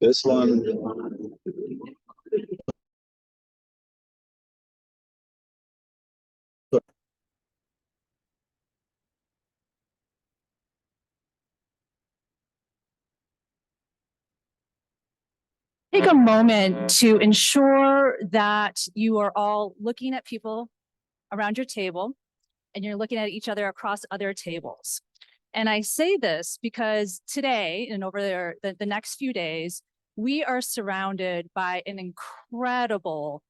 This one. Take a moment to ensure that you are all looking at people around your table and you're looking at each other across other tables. And I say this because today and over the next few days, we are surrounded by an incredible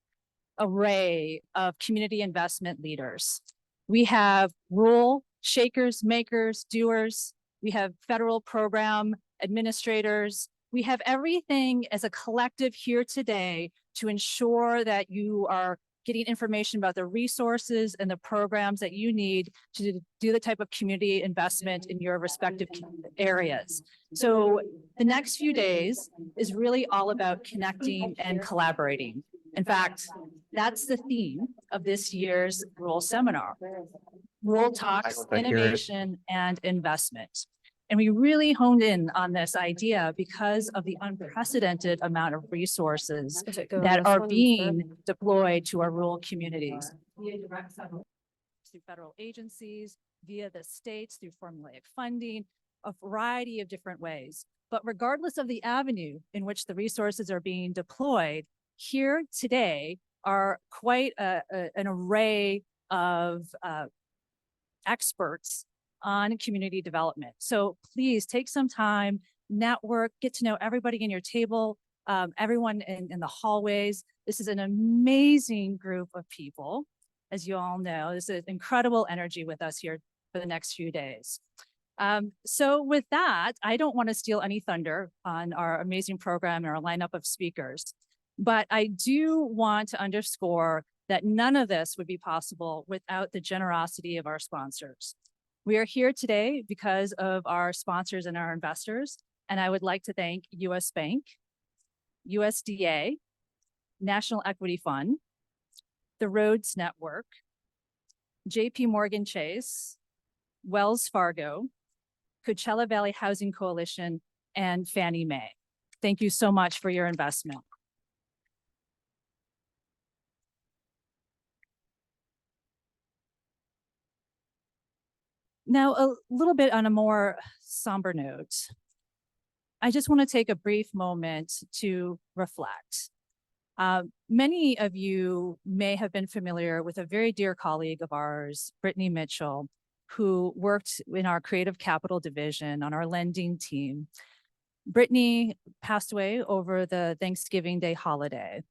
array of community investment leaders. We have rule shakers, makers, doers. We have federal program administrators. We have everything as a collective here today to ensure that you are getting information about the resources and the programs that you need to do the type of community investment in your respective areas. So the next few days is really all about connecting and collaborating. In fact, that's the theme of this year's Rule Seminar. Rule Talks, Innovation, and Investment. And we really honed in on this idea because of the unprecedented amount of resources that are being deployed to our rural communities via direct through federal agencies, via the states, through formulaic funding, a variety of different ways. But regardless of the avenue in which the resources are being deployed, here today are quite an array of experts on community development. So please take some time, network, get to know everybody in your table, everyone in the hallways. This is an amazing group of people. As you all know, this is incredible energy with us here for the next few days. So with that, I don't want to steal any thunder on our amazing program and our lineup of speakers, but I do want to underscore that none of this would be possible without the generosity of our sponsors. We are here today because of our sponsors and our investors, and I would like to thank US Bank, USDA, National Equity Fund, the Rhodes Network, JP Morgan Chase, Wells Fargo, Coachella Valley Housing Coalition, and Fannie Mae. Thank you so much for your investment. Now, a little bit on a more somber note, I just want to take a brief moment to reflect. Many of you may have been familiar with a very dear colleague of ours, Brittany Mitchell, who worked in our creative capital division on our lending team. Brittany passed away over the Thanksgiving Day holiday.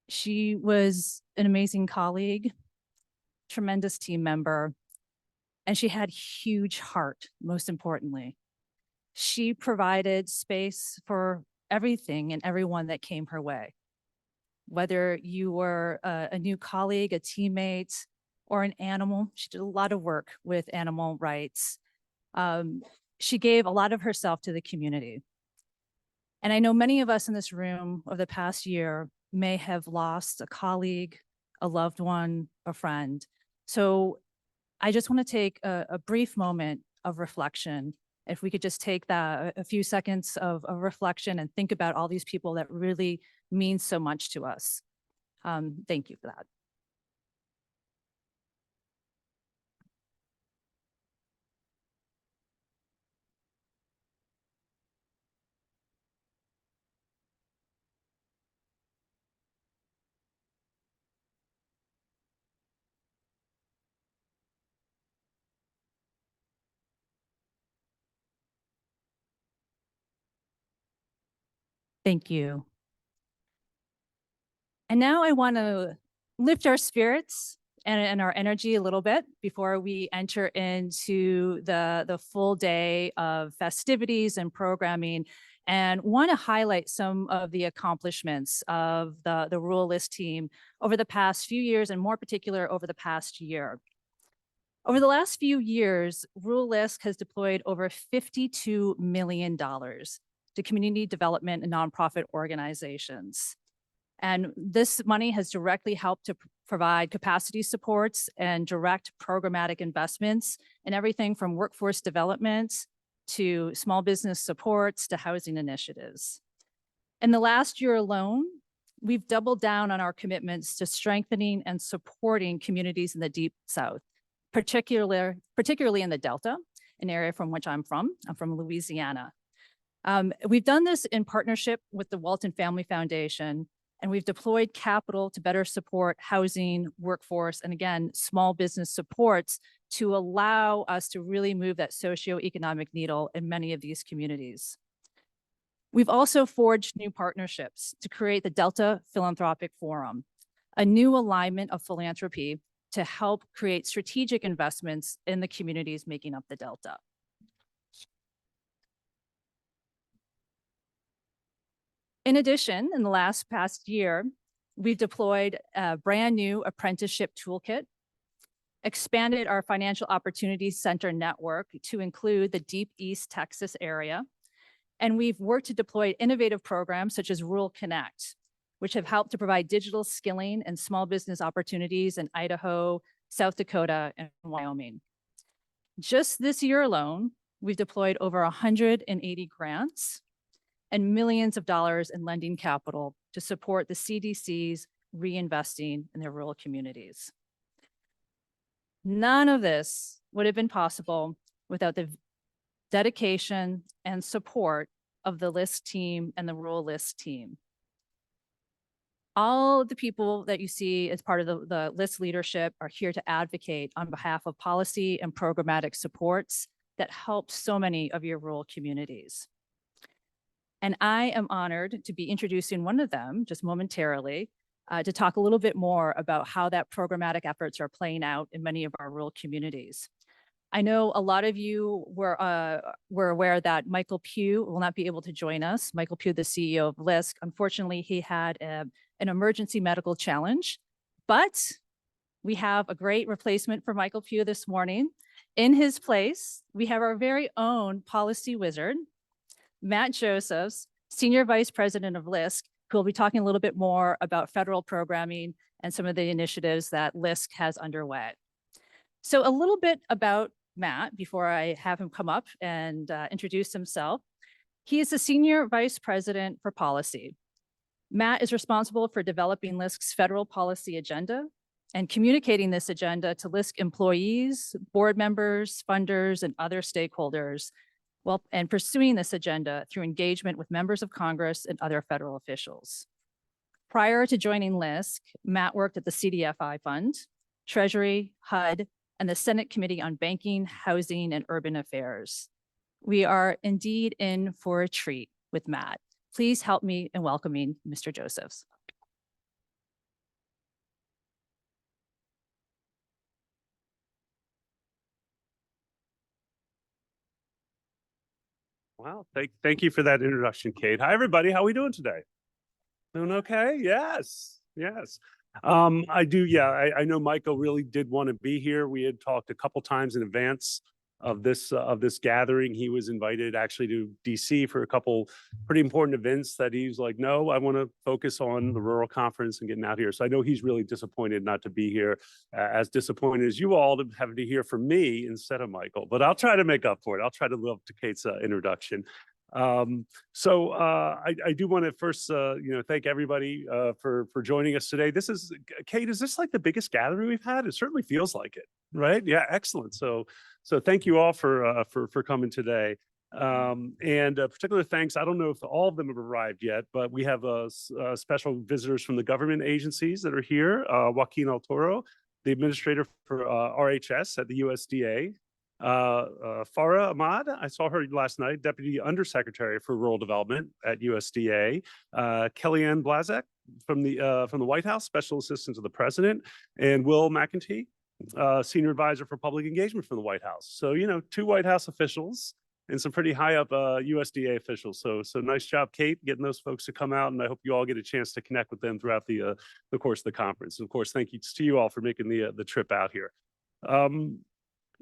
She was an amazing colleague, tremendous team member, and she had huge heart, most importantly. She provided space for everything and everyone that came her way. Whether you were a new colleague, a teammate, or an animal, she did a lot of work with animal rights. She gave a lot of herself to the community. And I know many of us in this room over the past year may have lost a colleague, a loved one, a friend. So I just want to take a brief moment of reflection. If we could just take that a few seconds of reflection and think about all these people that really mean so much to us. Thank you for that. Thank you. And now I want to lift our spirits and our energy a little bit before we enter into the full day of festivities and programming, and want to highlight some of the accomplishments of the Rule LISC team over the past few years, and more particular over the past year. Over the last few years, Rule LISC has deployed over $52 million to community development and nonprofit organizations. And this money has directly helped to provide capacity supports and direct programmatic investments in everything from workforce development to small business supports to housing initiatives. In the last year alone, we've doubled down on our commitments to strengthening and supporting communities in the Deep South, particularly in the Delta, an area from which I'm from. I'm from Louisiana. We've done this in partnership with the Walton Family Foundation, and we've deployed capital to better support housing, workforce, and again, small business supports to allow us to really move that socioeconomic needle in many of these communities. We've also forged new partnerships to create the Delta Philanthropic Forum, a new alignment of philanthropy to help create strategic investments in the communities making up the Delta. In addition, in the past year, we've deployed a brand new apprenticeship toolkit, expanded our Financial Opportunity Center network to include the Deep East Texas area, and we've worked to deploy innovative programs such as Rural Connect, which have helped to provide digital skilling and small business opportunities in Idaho, South Dakota, and Wyoming. Just this year alone, we've deployed over 180 grants and millions of dollars in lending capital to support the CDC's reinvesting in their rural communities. None of this would have been possible without the dedication and support of the LISC team and the rural LISC team. All the people that you see as part of the LISC leadership are here to advocate on behalf of policy and programmatic supports that help so many of your rural communities. And I am honored to be introducing one of them just momentarily to talk a little bit more about how that programmatic efforts are playing out in many of our rural communities. I know a lot of you were aware that Michael Pugh will not be able to join us. Michael Pugh, the CEO of LISC, unfortunately, he had an emergency medical challenge, but we have a great replacement for Michael Pugh this morning. In his place, we have our very own policy wizard, Matt Josephs, Senior Vice President of LISC, who will be talking a little bit more about federal programming and some of the initiatives that LISC has underway. So a little bit about Matt before I have him come up and introduce himself. He is the Senior Vice President for Policy. Matt is responsible for developing LISC's federal policy agenda and communicating this agenda to LISC employees, board members, funders, and other stakeholders, and pursuing this agenda through engagement with members of Congress and other federal officials. Prior to joining LISC, Matt worked at the CDFI Fund, Treasury, HUD, and the Senate Committee on Banking, Housing, and Urban Affairs. We are indeed in for a treat with Matt. Please help me in welcoming Mr. Josephs. Wow, thank you for that introduction, Kate. Hi, everybody. How are we doing today? Doing okay? Yes. I know Michael really did want to be here. We had talked a couple times in advance of this gathering. He was invited actually to DC for a couple pretty important events that he's like, no, I want to focus on the rural conference and getting out here. So I know he's really disappointed not to be here, as disappointed as you all to have to hear from me instead of Michael, but I'll try to make up for it. I'll try to live up to Kate's introduction. I do want to first, thank everybody for joining us today. Kate, is this like the biggest gathering we've had? It certainly feels like it, right? Yeah, excellent. So thank you all for coming today. And particular thanks, I don't know if all of them have arrived yet, but we have special visitors from the government agencies that are here. Joaquin Altoro, the administrator for RHS at the USDA. Farah Ahmad, I saw her last night, Deputy Undersecretary for Rural Development at USDA. Kellyanne Blazek from the White House, Special Assistant to the President, and Will McIntee, Senior Advisor for Public Engagement from the White House. So, two White House officials and some pretty high up USDA officials. So nice job, Kate, getting those folks to come out, and I hope you all get a chance to connect with them throughout the course of the conference. And of course, thank you to you all for making the trip out here.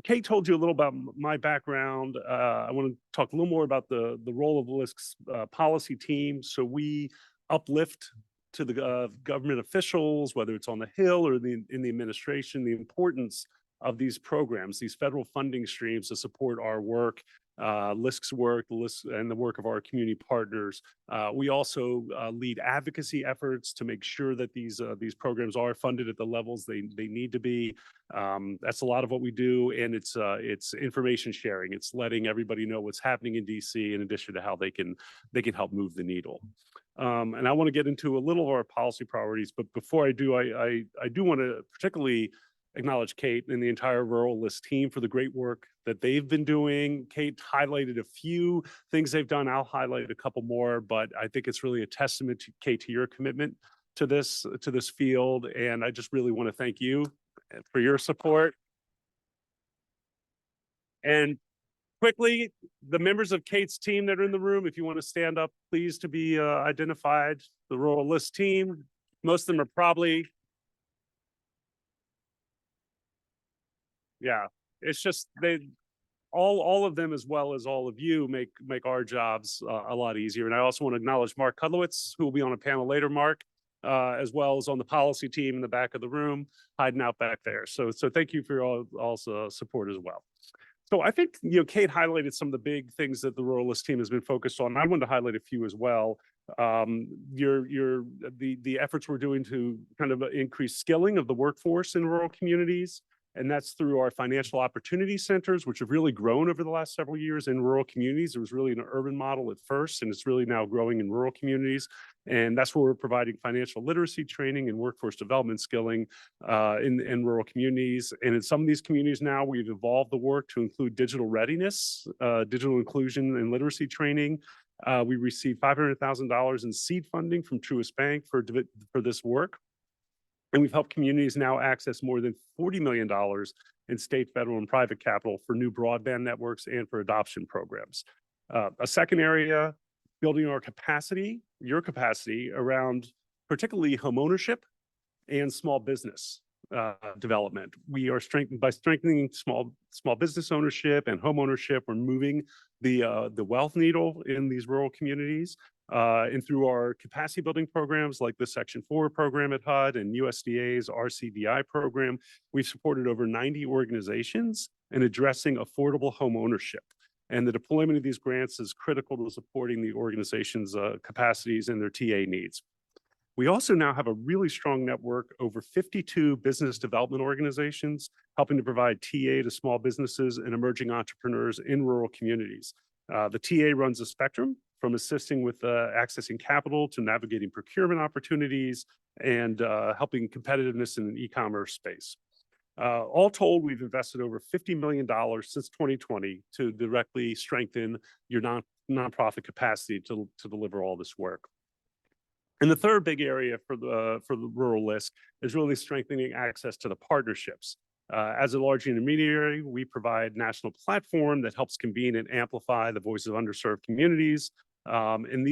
Kate told you a little about my background. I want to talk a little more about the role of LISC's policy team. So we uplift to the government officials, whether it's on the Hill or in the administration, the importance of these programs, these federal funding streams to support our work LISC's work, the LISC and the work of our community partners. We also lead advocacy efforts to make sure that these programs are funded at the levels they need to be. That's a lot of what we do, and it's information sharing. It's letting everybody know what's happening in DC, in addition to how they can help move the needle. And I want to get into a little of our policy priorities, but before I do, I do want to particularly acknowledge Kate and the entire Rural LISC team for the great work that they've been doing. Kate highlighted a few things they've done. I'll highlight a couple more, but I think it's really a testament to Kate, to your commitment to this field. And I just really want to thank you for your support. And quickly, the members of Kate's team that are in the room, if you want to stand up, please, to be identified. The Rural LISC team, most of them are probably, yeah, it's just all of them, as well as all of you, make our jobs a lot easier. And I also want to acknowledge Mark Kudlowitz, who will be on a panel later, Mark, as well as on the policy team in the back of the room, hiding out back there. So thank you for your also support as well. So I think, Kate highlighted some of the big things that the Rural LISC team has been focused on. I wanted to highlight a few as well. The efforts we're doing to kind of increase skilling of the workforce in rural communities. And that's through our financial opportunity centers, which have really grown over the last several years in rural communities. It was really an urban model at first, and it's really now growing in rural communities. And that's where we're providing financial literacy training and workforce development skilling in rural communities. And in some of these communities now, we've evolved the work to include digital readiness, digital inclusion and literacy training. We received $500,000 in seed funding from Truist Bank for this work. And we've helped communities now access more than $40 million in state, federal, and private capital for new broadband networks and for adoption programs. A second area, building our capacity, your capacity around particularly homeownership and small business development. We are strengthening small business ownership and home ownership. We're moving the wealth needle in these rural communities. And through our capacity building programs like the Section 4 program at HUD and USDA's RCDI program, we've supported over 90 organizations in addressing affordable home ownership. And the deployment of these grants is critical to supporting the organization's capacities and their TA needs. We also now have a really strong network, over 52 business development organizations, helping to provide TA to small businesses and emerging entrepreneurs in rural communities. The TA runs a spectrum from assisting with accessing capital to navigating procurement opportunities and helping competitiveness in the e-commerce space. All told, we've invested over $50 million since 2020 to directly strengthen your nonprofit capacity to deliver all this work. And the third big area for the Rural LISC is really strengthening access to the partnerships. As a large intermediary, we provide national platform that helps convene and amplify the voices of underserved communities. And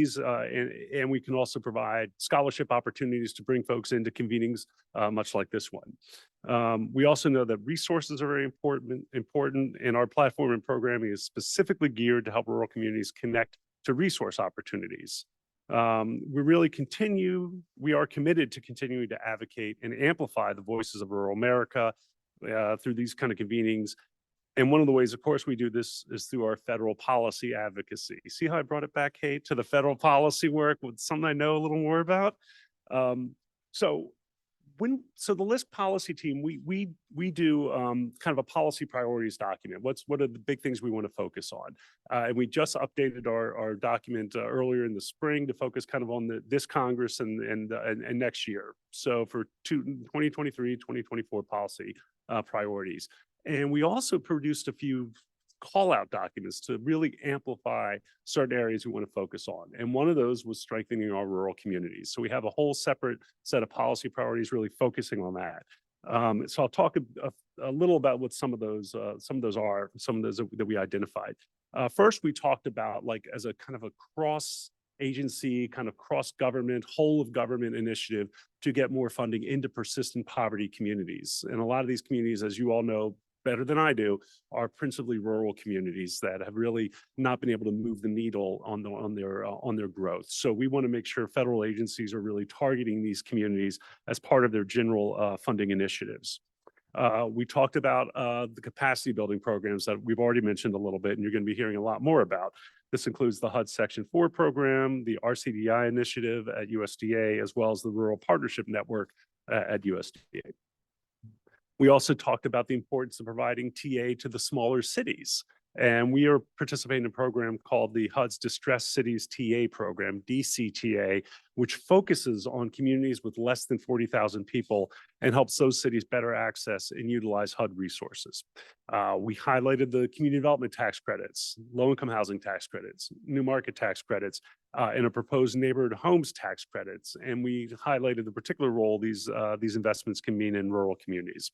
we can also provide scholarship opportunities to bring folks into convenings much like this one. We also know that resources are very important, and our platform and programming is specifically geared to help rural communities connect to resource opportunities. We are committed to continuing to advocate and amplify the voices of rural America through these kind of convenings. And one of the ways, of course, we do this is through our federal policy advocacy. See how I brought it back, Kate, to the federal policy work with something I know a little more about? So the LISC policy team, we do kind of a policy priorities document. What are the big things we want to focus on? And we just updated our document earlier in the spring to focus kind of on this Congress and next year. So for 2023, 2024 policy priorities. And we also produced a few call-out documents to really amplify certain areas we want to focus on. And one of those was strengthening our rural communities. So we have a whole separate set of policy priorities really focusing on that. So I'll talk a little about what some of those are, some of those that we identified. First, we talked about, like, as a kind of a cross-agency, kind of cross-government, whole-of-government initiative to get more funding into persistent poverty communities. And a lot of these communities, as you all know better than I do, are principally rural communities that have really not been able to move the needle on their growth. So we want to make sure federal agencies are really targeting these communities as part of their general funding initiatives. We talked about the capacity building programs that we've already mentioned a little bit, and you're going to be hearing a lot more about. This includes the HUD Section 4 program, the RCDI initiative at USDA, as well as the Rural Partnership Network at USDA. We also talked about the importance of providing TA to the smaller cities. And we are participating in a program called the HUD's Distressed Cities TA program, DCTA, which focuses on communities with less than 40,000 people and helps those cities better access and utilize HUD resources. We highlighted the community development tax credits, low-income housing tax credits, new market tax credits, and a proposed neighborhood homes tax credits. And we highlighted the particular role these investments can mean in rural communities.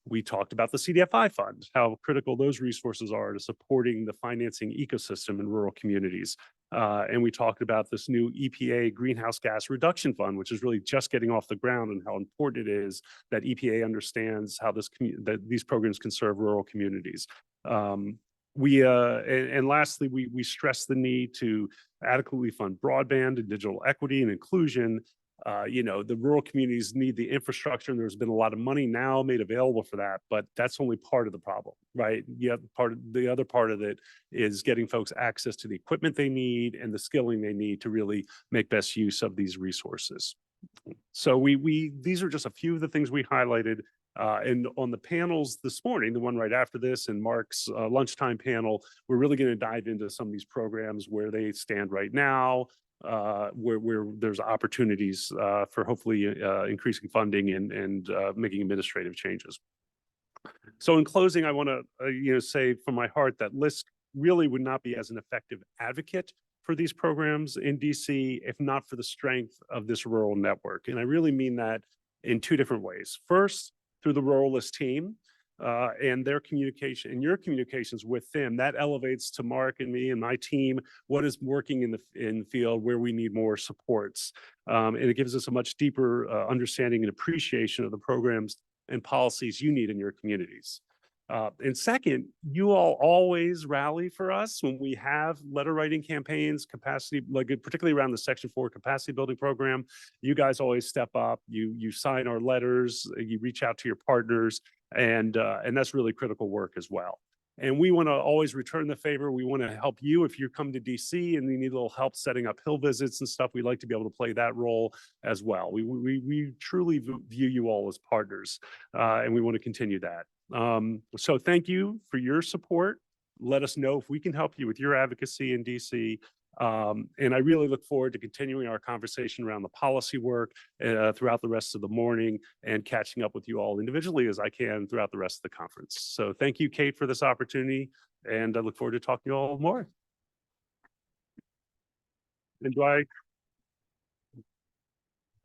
We talked about the CDFI fund, how critical those resources are to supporting the financing ecosystem in rural communities. And we talked about this new EPA greenhouse gas reduction fund, which is really just getting off the ground, and how important it is that EPA understands how that these programs can serve rural communities. And lastly, we stress the need to adequately fund broadband and digital equity and inclusion. The rural communities need the infrastructure, and there's been a lot of money now made available for that, but that's only part of the problem, right? The other part of it is getting folks access to the equipment they need and the skilling they need to really make best use of these resources. So these are just a few of the things we highlighted. And on the panels this morning, the one right after this and Mark's lunchtime panel, we're really going to dive into some of these programs, where they stand right now, where there's opportunities for hopefully increasing funding and making administrative changes. So in closing, I want to say from my heart that LISC really would not be as an effective advocate for these programs in DC if not for the strength of this rural network. And I really mean that in two different ways. First, through the Rural LISC team, and their communication and your communications with them, that elevates to Mark and me and my team what is working in the field, where we need more supports. And it gives us a much deeper understanding and appreciation of the programs and policies you need in your communities. And second, you all always rally for us when we have letter writing campaigns, capacity, particularly around the Section 4 capacity building program. You guys always step up, you sign our letters, you reach out to your partners, and that's really critical work as well. And we want to always return the favor. We want to help you if you're coming to DC and you need a little help setting up Hill visits and stuff. We'd like to be able to play that role as well. We truly view you all as partners, and we want to continue that. So thank you for your support. Let us know if we can help you with your advocacy in DC. And I really look forward to continuing our conversation around the policy work throughout the rest of the morning, and catching up with you all individually as I can throughout the rest of the conference. So thank you, Kate, for this opportunity, and I look forward to talking to you all more. And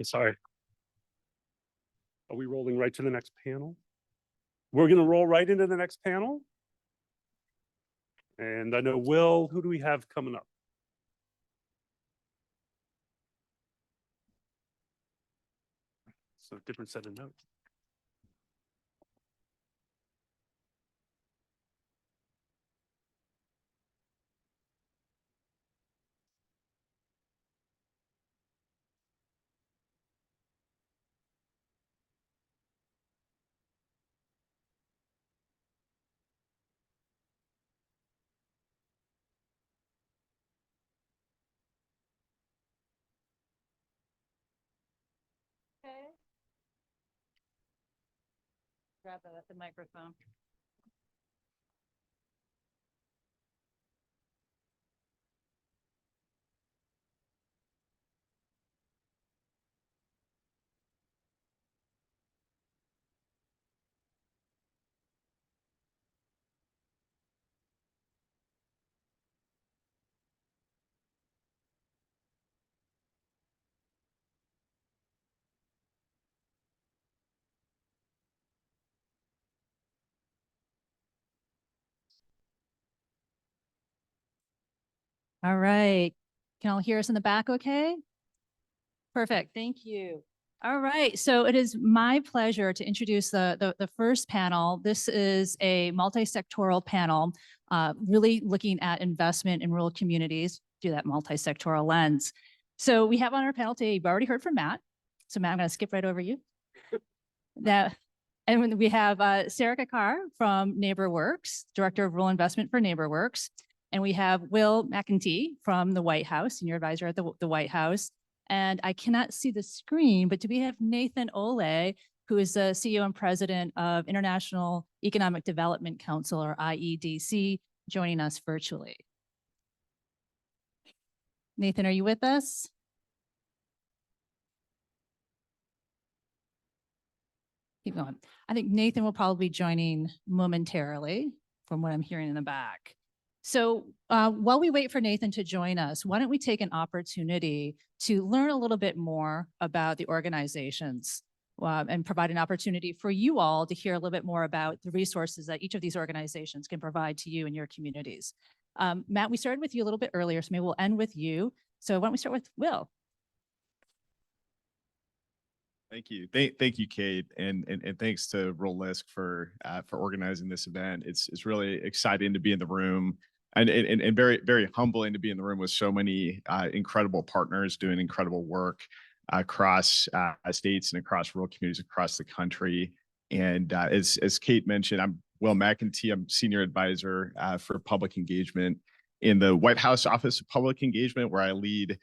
sorry. Are we rolling right to the next panel? We're going to roll right into the next panel. And I know, Will, who do we have coming up? So different set of notes. Okay. Grab that at the microphone. All right. Can all hear us in the back okay? Perfect. Thank you. All right. So it is my pleasure to introduce the first panel. This is a multi-sectoral panel, really looking at investment in rural communities through that multi-sectoral lens. So we have on our panel today, you've already heard from Matt. So Matt, I'm going to skip right over you. And we have Sarah Kackar from NeighborWorks, Director of Rural Investment for NeighborWorks. And we have Will McIntee from the White House, Senior Advisor at the White House. And I cannot see the screen, but do we have Nathan Ohle, who is the CEO and President of International Economic Development Council, or IEDC, joining us virtually. Nathan, are you with us? Keep going. I think Nathan will probably be joining momentarily from what I'm hearing in the back. So while we wait for Nathan to join us, why don't we take an opportunity to learn a little bit more about the organizations and provide an opportunity for you all to hear a little bit more about the resources that each of these organizations can provide to you and your communities. Matt, we started with you a little bit earlier, so maybe we'll end with you. So why don't we start with Will? Thank you. Thank you, Kate. And thanks to LISC for organizing this event. It's really exciting to be in the room and very, very humbling to be in the room with so many incredible partners doing incredible work across states and across rural communities across the country. And as Kate mentioned, I'm Will McIntee. I'm Senior Advisor for Public Engagement in the White House Office of Public Engagement, where I lead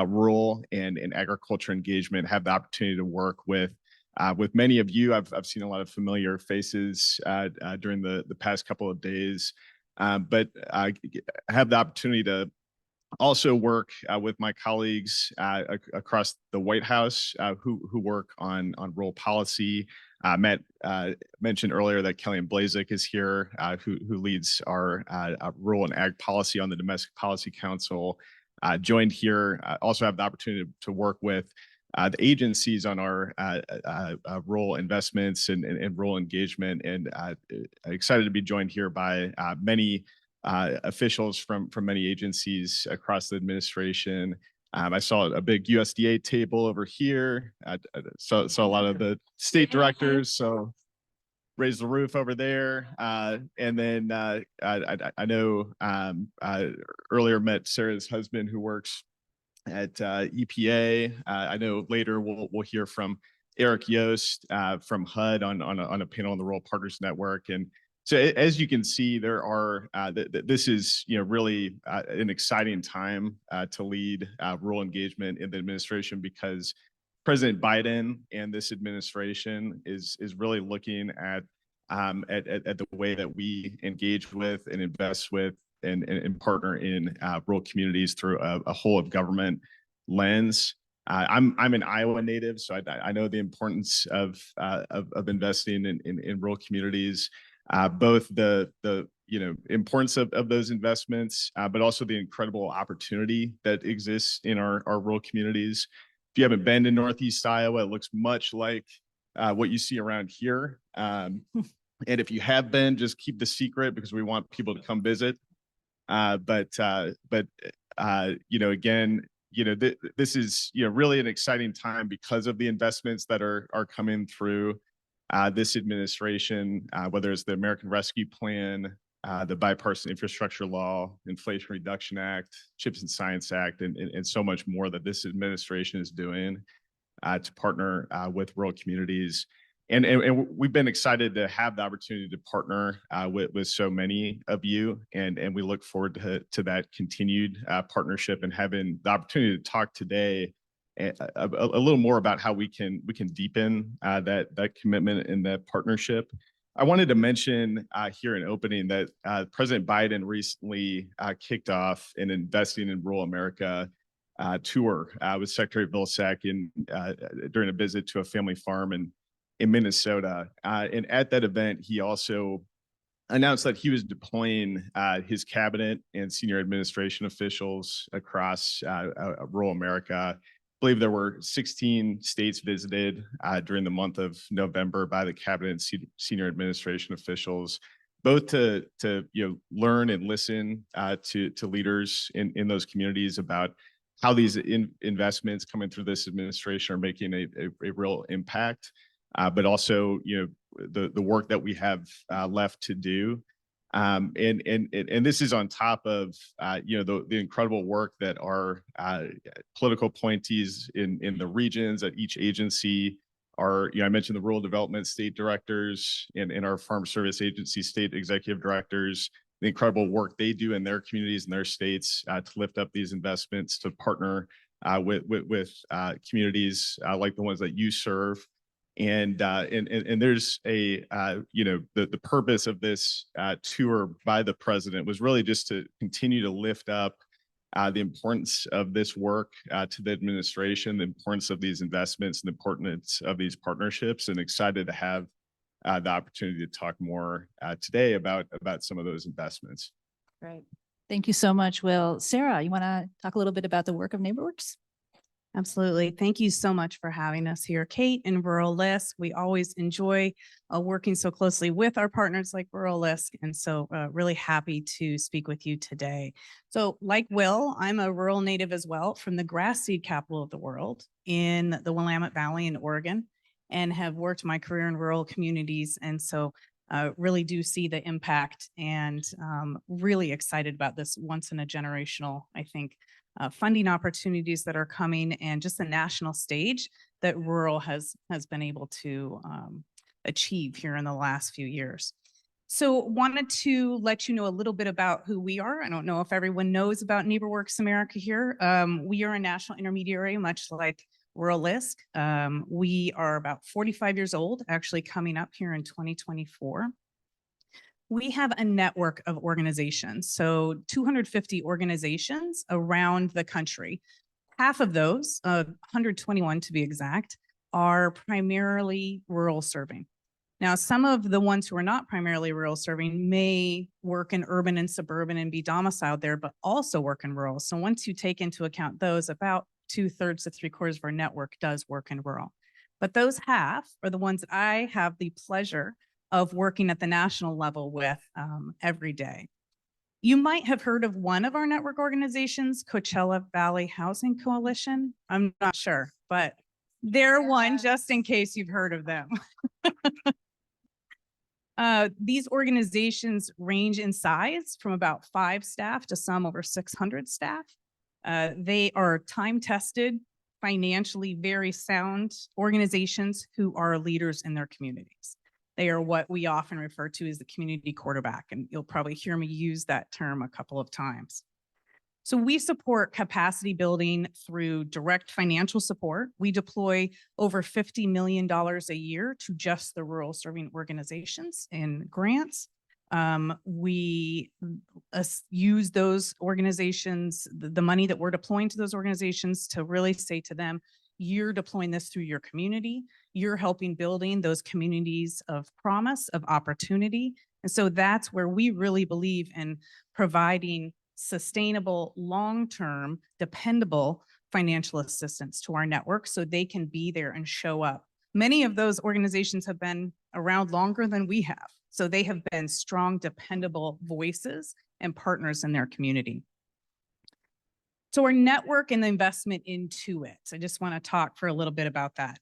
rural and agriculture engagement. Have the opportunity to work with many of you. I've seen a lot of familiar faces during the past couple of days, but I have the opportunity to also work with my colleagues across the White House who work on rural policy. Matt mentioned earlier that Kellyanne Blazek is here, who leads our rural and ag policy on the Domestic Policy Council. Joined here, also have the opportunity to work with the agencies on our rural investments and rural engagement, and excited to be joined here by many officials from many agencies across the administration. I saw a big USDA table over here. I saw a lot of the state directors, so raise the roof over there. And then I know earlier met Sarah's husband who works at EPA. I know later we'll hear from Eric Yost from HUD on a panel on the Rural Partners Network. And so as you can see, there are this is really an exciting time to lead rural engagement in the administration, because President Biden and this administration is really looking at the way that we engage with and invest with and partner in rural communities through a whole of government lens. I'm an Iowa native, so I know the importance of investing in rural communities, both the importance of those investments, but also the incredible opportunity that exists in our rural communities. If you haven't been to Northeast Iowa, it looks much like what you see around here. And if you have been, just keep the secret, because we want people to come visit. But again, this is really an exciting time because of the investments that are coming through this administration, whether it's the American Rescue Plan, the Bipartisan Infrastructure Law, Inflation Reduction Act, CHIPS and Science Act, and so much more that this administration is doing to partner with rural communities. And we've been excited to have the opportunity to partner with so many of you, and we look forward to that continued partnership, and having the opportunity to talk today a little more about how we can deepen that commitment and that partnership. I wanted to mention here in opening that President Biden recently kicked off an Investing in Rural America tour with Secretary Vilsack during a visit to a family farm in Minnesota. And at that event, he also announced that he was deploying his cabinet and senior administration officials across rural America. I believe there were 16 states visited during the month of November by the cabinet and senior administration officials, both to learn and listen to leaders in those communities about how these investments coming through this administration are making a real impact. But also, the work that we have left to do, and this is on top of the incredible work that our political appointees in the regions at each agency I mentioned the rural development state directors and our farm service agency state executive directors, the incredible work they do in their communities and their states to lift up these investments, to partner with communities like the ones that you serve. And there's a, the purpose of this tour by the president was really just to continue to lift up the importance of this work to the administration, the importance of these investments, and the importance of these partnerships, and excited to have the opportunity to talk more today about some of those investments. Right. Thank you so much, Will. Sarah, you want to talk a little bit about the work of NeighborWorks? Absolutely. Thank you so much for having us here, Kate, and Rural LISC. We always enjoy working so closely with our partners like Rural LISC, and so really happy to speak with you today. So like Will, I'm a rural native as well, from the grass seed capital of the world in the Willamette Valley in Oregon, and have worked my career in rural communities. And so really do see the impact, and really excited about this once in a generational, I think, funding opportunities that are coming, and just the national stage that rural has been able to achieve here in the last few years. So wanted to let you know a little bit about who we are. I don't know if everyone knows about NeighborWorks America here. We are a national intermediary, much like Rural LISC. We are about 45 years old, actually coming up here in 2024. We have a network of organizations, so 250 organizations around the country. Half of those, 121 to be exact, are primarily rural serving. Now, some of the ones who are not primarily rural serving may work in urban and suburban and be domiciled there, but also work in rural. So once you take into account those, about 2/3 to 3/4 of our network does work in rural. But those half are the ones that I have the pleasure of working at the national level with every day. You might have heard of one of our network organizations, Coachella Valley Housing Coalition. I'm not sure, but they're one, just in case you've heard of them. These organizations range in size from about 5 staff to some over 600 staff. They are time-tested, financially very sound organizations who are leaders in their communities. They are what we often refer to as the community quarterback, and you'll probably hear me use that term a couple of times. So we support capacity building through direct financial support. We deploy over $50 million a year to just the rural serving organizations in grants. We use those organizations, the money that we're deploying to those organizations, to really say to them, you're deploying this through your community. You're helping building those communities of promise, of opportunity. And so that's where we really believe in providing sustainable, long-term, dependable financial assistance to our network so they can be there and show up. Many of those organizations have been around longer than we have. So they have been strong, dependable voices and partners in their community. So our network and the investment into it. I just want to talk for a little bit about that.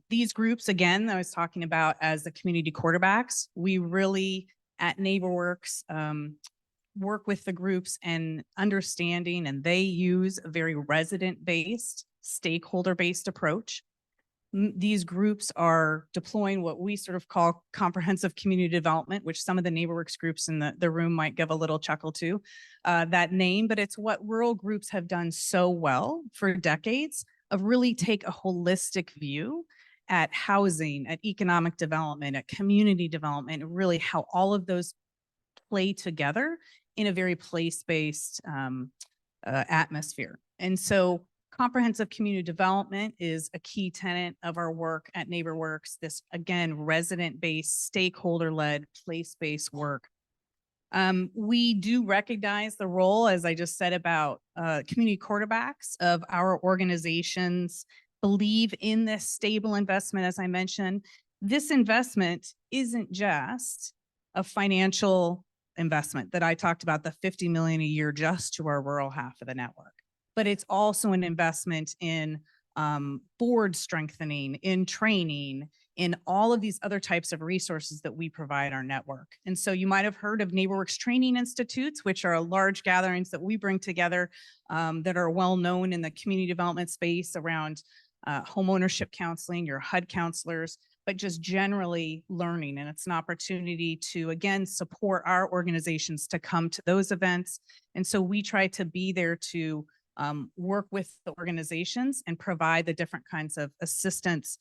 These groups, again, I was talking about as the community quarterbacks, we really at NeighborWorks work with the groups and understanding, and they use a very resident-based, stakeholder-based approach. These groups are deploying what we sort of call comprehensive community development, which some of the NeighborWorks groups in the room might give a little chuckle to that name, but it's what rural groups have done so well for decades, of really take a holistic view at housing, at economic development, at community development, and really how all of those play together in a very place-based atmosphere. And so comprehensive community development is a key tenet of our work at NeighborWorks. This, again, resident-based, stakeholder-led, place-based work. We do recognize the role, as I just said, about community quarterbacks of our organizations, believe in this stable investment. As I mentioned, this investment isn't just a financial investment that I talked about, the $50 million a year just to our rural half of the network, but it's also an investment in board strengthening, in training, in all of these other types of resources that we provide our network. And so you might have heard of NeighborWorks Training Institutes, which are large gatherings that we bring together that are well known in the community development space around homeownership counseling, your HUD counselors, but just generally learning. And it's an opportunity to, again, support our organizations to come to those events. And so we try to be there to work with the organizations and provide the different kinds of assistance,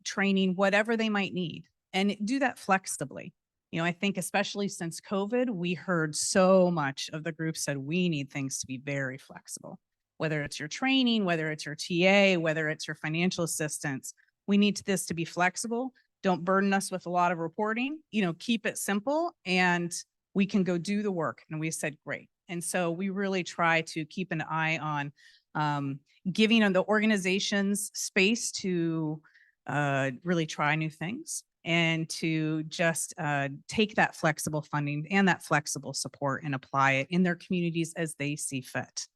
training, whatever they might need, and do that flexibly. You know, I think especially since COVID, we heard so much of the group said we need things to be very flexible, whether it's your training, whether it's your TA, whether it's your financial assistance. We need this to be flexible. Don't burden us with a lot of reporting, you know, keep it simple and we can go do the work. And we said, great. And so we really try to keep an eye on giving the organizations space to really try new things and to just take that flexible funding and that flexible support and apply it in their communities as they see fit.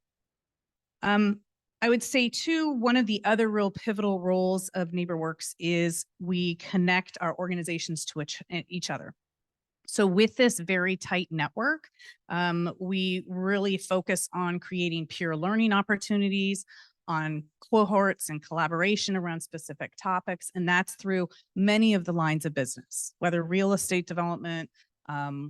I would say too, one of the other real pivotal roles of NeighborWorks is we connect our organizations to each other. So with this very tight network, we really focus on creating peer learning opportunities, on cohorts and collaboration around specific topics. And that's through many of the lines of business, whether real estate development,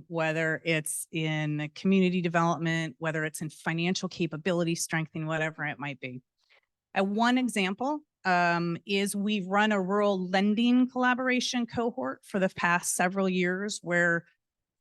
whether it's in community development, whether it's in financial capability strengthening, whatever it might be. One example is we've run a rural lending collaboration cohort for the past several years where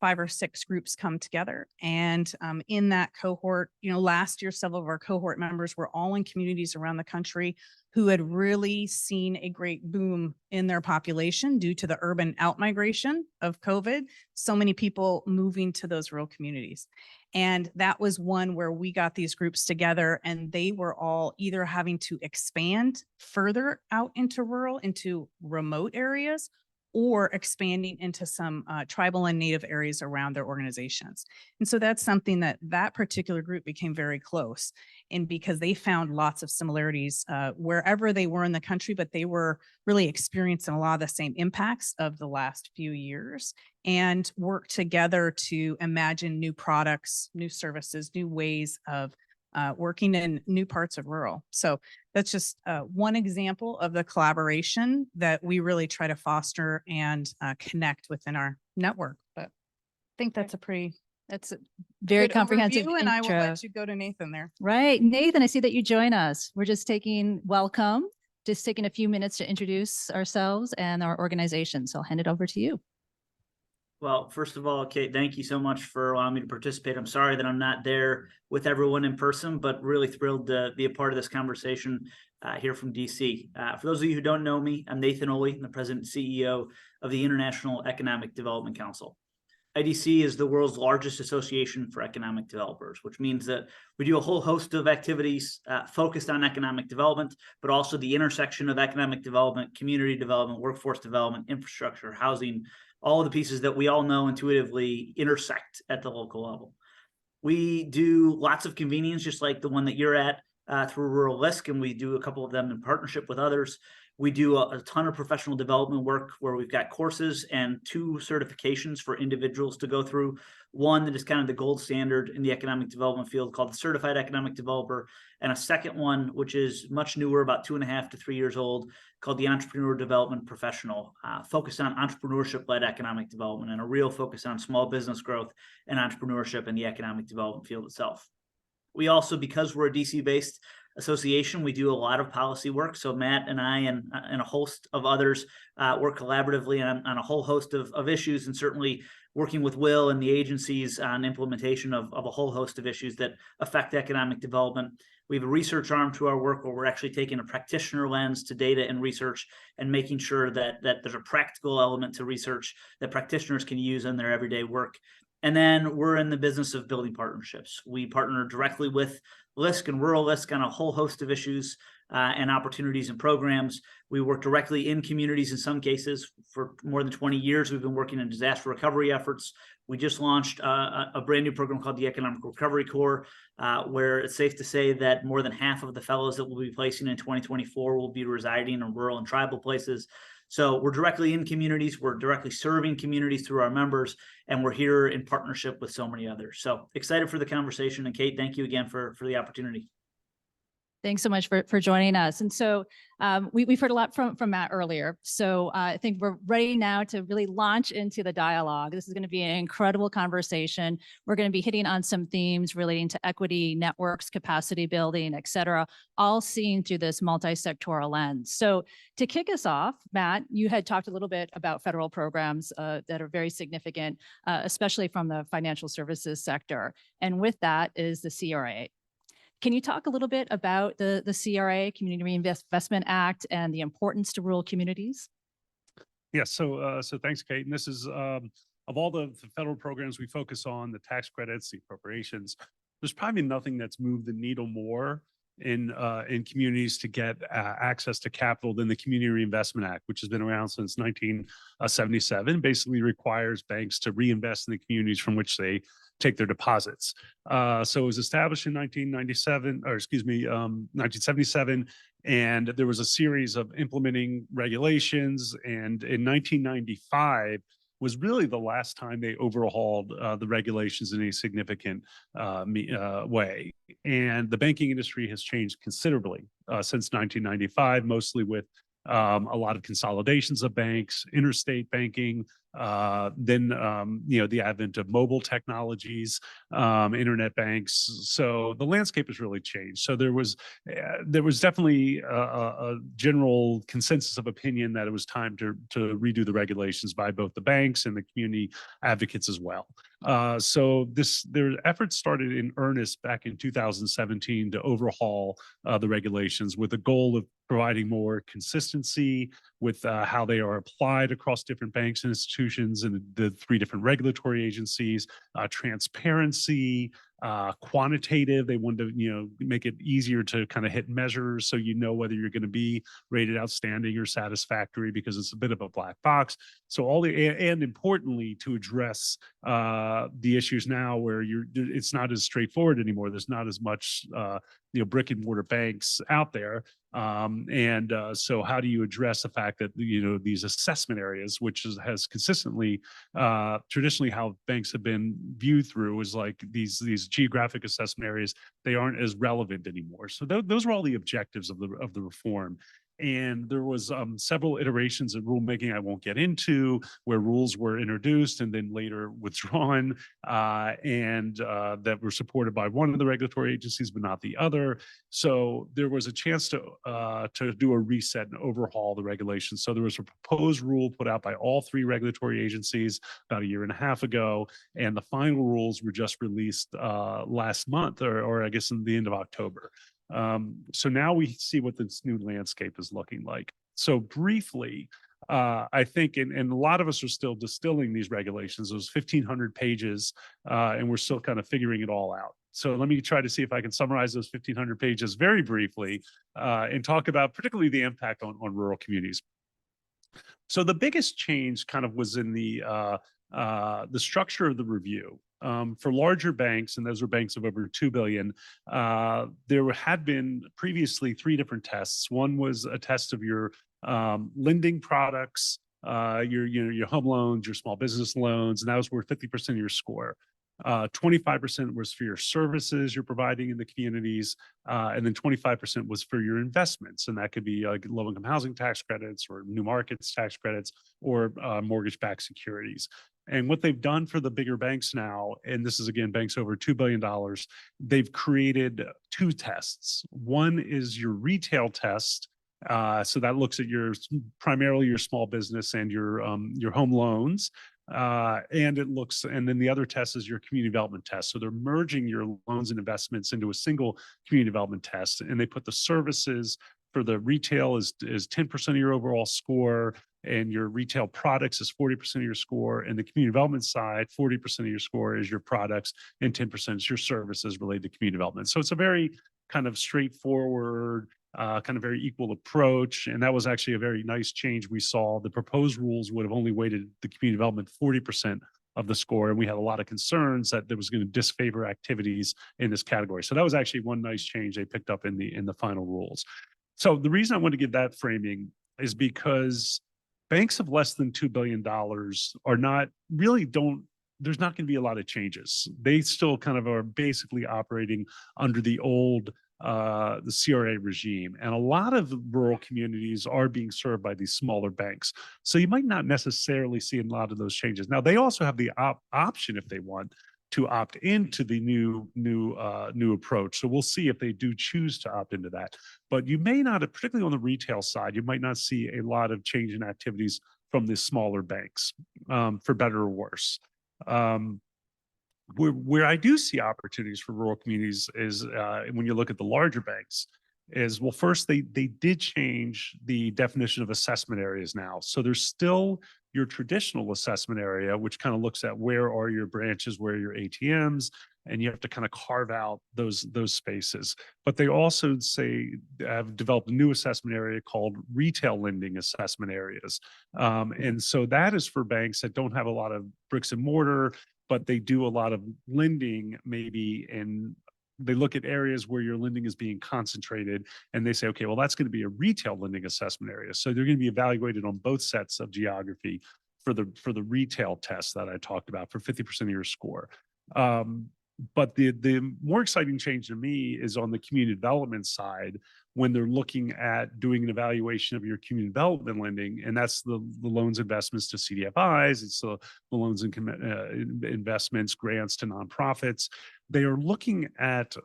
5 or 6 groups come together. And in that cohort, you know, last year, several of our cohort members were all in communities around the country who had really seen a great boom in their population due to the urban outmigration of COVID. So many people moving to those rural communities. And that was one where we got these groups together and they were all either having to expand further out into rural, into remote areas, or expanding into some tribal and native areas around their organizations. And so that's something that particular group became very close in because they found lots of similarities wherever they were in the country, but they were really experiencing a lot of the same impacts of the last few years and worked together to imagine new products, new services, new ways of working in new parts of rural. So that's just one example of the collaboration that we really try to foster and connect within our network. But I think that's a very good comprehensive overview, and I will intro. let you go to Nathan there. Right. Nathan, I see that you join us. We're just taking a few minutes to introduce ourselves and our organization. So I'll hand it over to you. Well, first of all, Kate, thank you so much for allowing me to participate. I'm sorry that I'm not there with everyone in person, but really thrilled to be a part of this conversation here from DC. For those of you who don't know me, I'm Nathan Ohle, I'm the president and CEO of the International Economic Development Council. IEDC is the world's largest association for economic developers, which means that we do a whole host of activities focused on economic development, but also the intersection of economic development, community development, workforce development, infrastructure, housing, all of the pieces that we all know intuitively intersect at the local level. We do lots of convenience, just like the one that you're at through Rural LISC, and we do a couple of them in partnership with others. We do a ton of professional development work where we've got courses and 2 certifications for individuals to go through. One that is kind of the gold standard in the economic development field called the Certified Economic Developer, and a second one, which is much newer, about 2.5 to 3 years old, called the Entrepreneur Development Professional, focused on entrepreneurship-led economic development and a real focus on small business growth and entrepreneurship in the economic development field itself. We also, because we're a DC-based association, we do a lot of policy work. So Matt and I and a host of others work collaboratively on a whole host of issues, and certainly working with Will and the agencies on implementation of a whole host of issues that affect economic development. We have a research arm to our work where we're actually taking a practitioner lens to data and research and making sure that there's a practical element to research that practitioners can use in their everyday work. And then we're in the business of building partnerships. We partner directly with LISC and Rural LISC on a whole host of issues and opportunities and programs. We work directly in communities in some cases. For more than 20 years, we've been working in disaster recovery efforts. We just launched a brand new program called the Economic Recovery Corps, where it's safe to say that more than half of the fellows that we'll be placing in 2024 will be residing in rural and tribal places. So we're directly in communities, we're directly serving communities through our members, and we're here in partnership with so many others. So excited for the conversation. And Kate, thank you again for the opportunity. Thanks so much for joining us. And so we've heard a lot from Matt earlier. So I think we're ready now to really launch into the dialogue. This is going to be an incredible conversation. We're going to be hitting on some themes relating to equity, networks, capacity building, et cetera, all seen through this multi-sectoral lens. So to kick us off, Matt, you had talked a little bit about federal programs that are very significant, especially from the financial services sector. And with that is the CRA. Can you talk a little bit about the CRA, Community Reinvestment Act, and the importance to rural communities? Yeah, so thanks, Kate. And this is of all the federal programs we focus on, the tax credits, the appropriations, there's probably nothing that's moved the needle more in communities to get access to capital than the Community Reinvestment Act, which has been around since 1977. Basically requires banks to reinvest in the communities from which they take their deposits. So it was established in 1977, and there was a series of implementing regulations. And in 1995 was really the last time they overhauled the regulations in a significant way. And the banking industry has changed considerably since 1995, mostly with a lot of consolidations of banks, interstate banking, then the advent of mobile technologies, internet banks. So the landscape has really changed. So there was definitely a general consensus of opinion that it was time to redo the regulations by both the banks and the community advocates as well. So their efforts started in earnest back in 2017 to overhaul the regulations with the goal of providing more consistency with how they are applied across different banks and institutions and the three different regulatory agencies, transparency, quantitative. They wanted to, make it easier to kind of hit measures so you know whether you're going to be rated outstanding or satisfactory, because it's a bit of a black box. So and importantly, to address the issues now where it's not as straightforward anymore. There's not as much brick and mortar banks out there. So how do you address the fact that, these assessment areas, which has consistently, traditionally how banks have been viewed through, is like these geographic assessment areas, they aren't as relevant anymore. So those are all the objectives of the reform. And there was several iterations of rulemaking I won't get into, where rules were introduced and then later withdrawn, and that were supported by one of the regulatory agencies, but not the other. So there was a chance to do a reset and overhaul the regulations. So there was a proposed rule put out by all three regulatory agencies about a year and a half ago, and the final rules were just released last month, or I guess in the end of October. So now we see what this new landscape is looking like. So briefly, I think, and a lot of us are still distilling these regulations. Those 1,500 pages, and we're still kind of figuring it all out. So let me try to see if I can summarize those 1,500 pages very briefly and talk about particularly the impact on rural communities. So the biggest change kind of was in the structure of the review. For larger banks, and those are banks of over 2 billion, there had been previously 3 different tests. One was a test of your lending products, your home loans, your small business loans, and that was worth 50% of your score. 25% was for your services you're providing in the communities, and then 25% was for your investments. And that could be like low-income housing tax credits or new markets tax credits or mortgage-backed securities. And what they've done for the bigger banks now, and this is again, banks over $2 billion, they've created 2 tests. One is your retail test. So that looks at primarily your small business and your home loans. And then the other test is your community development test. So they're merging your loans and investments into a single community development test. And they put the services for the retail is 10% of your overall score, and your retail products is 40% of your score. And the community development side, 40% of your score is your products, and 10% is your services related to community development. So it's a very kind of straightforward, kind of very equal approach. And that was actually a very nice change we saw. The proposed rules would have only weighted the community development 40% of the score. And we had a lot of concerns that there was going to disfavor activities in this category. So that was actually one nice change they picked up in the final rules. So the reason I want to give that framing is because banks of less than $2 billion there's not going to be a lot of changes. They still kind of are basically operating under the old the CRA regime. And a lot of rural communities are being served by these smaller banks. So you might not necessarily see a lot of those changes. Now, they also have the option, if they want, to opt into the new approach. So we'll see if they do choose to opt into that. But you may not, particularly on the retail side, you might not see a lot of change in activities from the smaller banks, for better or worse. Where I do see opportunities for rural communities is when you look at the larger banks is, well, first they did change the definition of assessment areas now. So there's still your traditional assessment area, which kind of looks at where are your branches, where are your ATMs, and you have to kind of carve out those spaces. But they also say have developed a new assessment area called retail lending assessment areas. And so that is for banks that don't have a lot of bricks and mortar, but they do a lot of lending maybe, and they look at areas where your lending is being concentrated and they say, okay, well, that's going to be a retail lending assessment area. So they're going to be evaluated on both sets of geography for the retail test that I talked about for 50% of your score. But the more exciting change to me is on the community development side, when they're looking at doing an evaluation of your community development lending, and that's the loans investments to CDFIs, it's the loans and investments, grants to nonprofits. They are looking at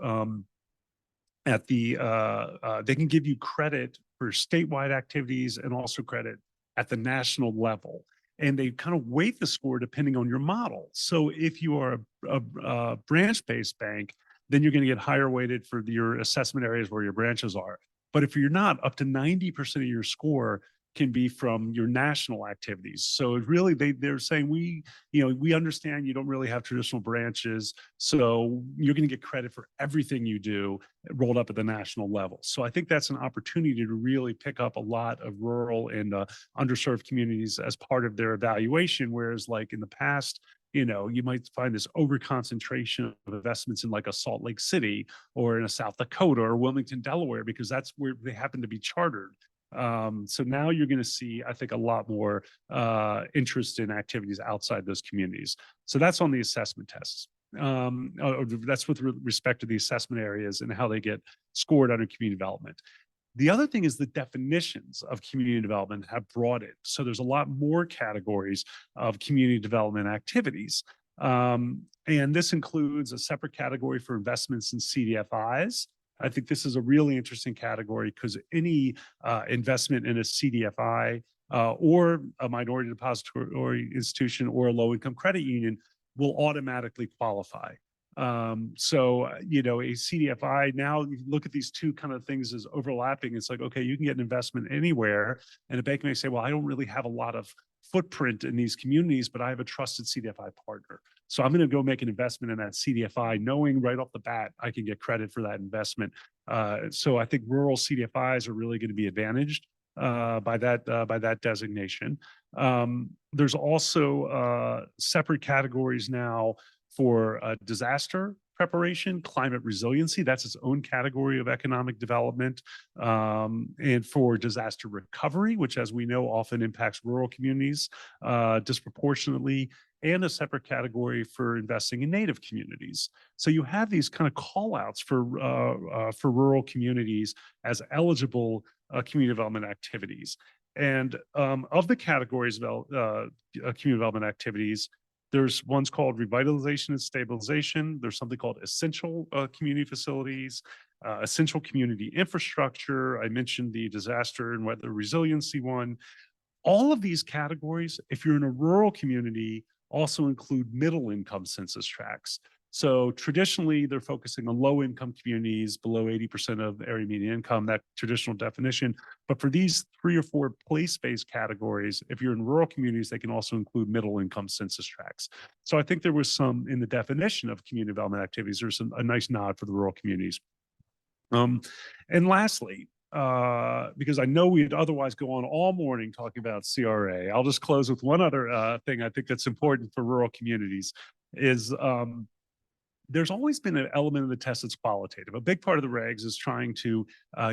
they can give you credit for statewide activities and also credit at the national level. And they kind of weight the score depending on your model. So if you are a branch-based bank, then you're going to get higher weighted for your assessment areas where your branches are. But if you're not, up to 90% of your score can be from your national activities. So it really, they're saying we understand you don't really have traditional branches, so you're going to get credit for everything you do rolled up at the national level. So I think that's an opportunity to really pick up a lot of rural and underserved communities as part of their evaluation. Whereas like in the past, you might find this over concentration of investments in like a Salt Lake City or in a South Dakota or Wilmington, Delaware, because that's where they happen to be chartered. So now you're going to see, I think, a lot more interest in activities outside those communities. So that's on the assessment tests. That's with respect to the assessment areas and how they get scored under community development. The other thing is the definitions of community development have broadened. So there's a lot more categories of community development activities. And this includes a separate category for investments in CDFIs. I think this is a really interesting category because any investment in a CDFI or a minority depository institution or a low-income credit union will automatically qualify. So, a CDFI, now you look at these two kind of things as overlapping. It's like, okay, you can get an investment anywhere. And a bank may say, well, I don't really have a lot of footprint in these communities, but I have a trusted CDFI partner. So I'm going to go make an investment in that CDFI, knowing right off the bat, I can get credit for that investment. So I think rural CDFIs are really going to be advantaged by that designation. There's also separate categories now for disaster preparation, climate resiliency. That's its own category of economic development. And for disaster recovery, which, as we know, often impacts rural communities disproportionately, and a separate category for investing in Native communities. So you have these kind of call outs for rural communities as eligible community development activities. And of the categories of community development activities, there's ones called revitalization and stabilization. There's something called essential community facilities, essential community infrastructure. I mentioned the disaster and weather resiliency one. All of these categories, if you're in a rural community, also include middle income census tracts. So traditionally, they're focusing on low income communities below 80% of area median income, that traditional definition. But for these 3 or 4 place-based categories, if you're in rural communities, they can also include middle income census tracts. So I think there was some in the definition of community development activities, there's a nice nod for the rural communities. And lastly, because I know we'd otherwise go on all morning talking about CRA, I'll just close with one other thing I think that's important for rural communities is there's always been an element of the test that's qualitative. A big part of the regs is trying to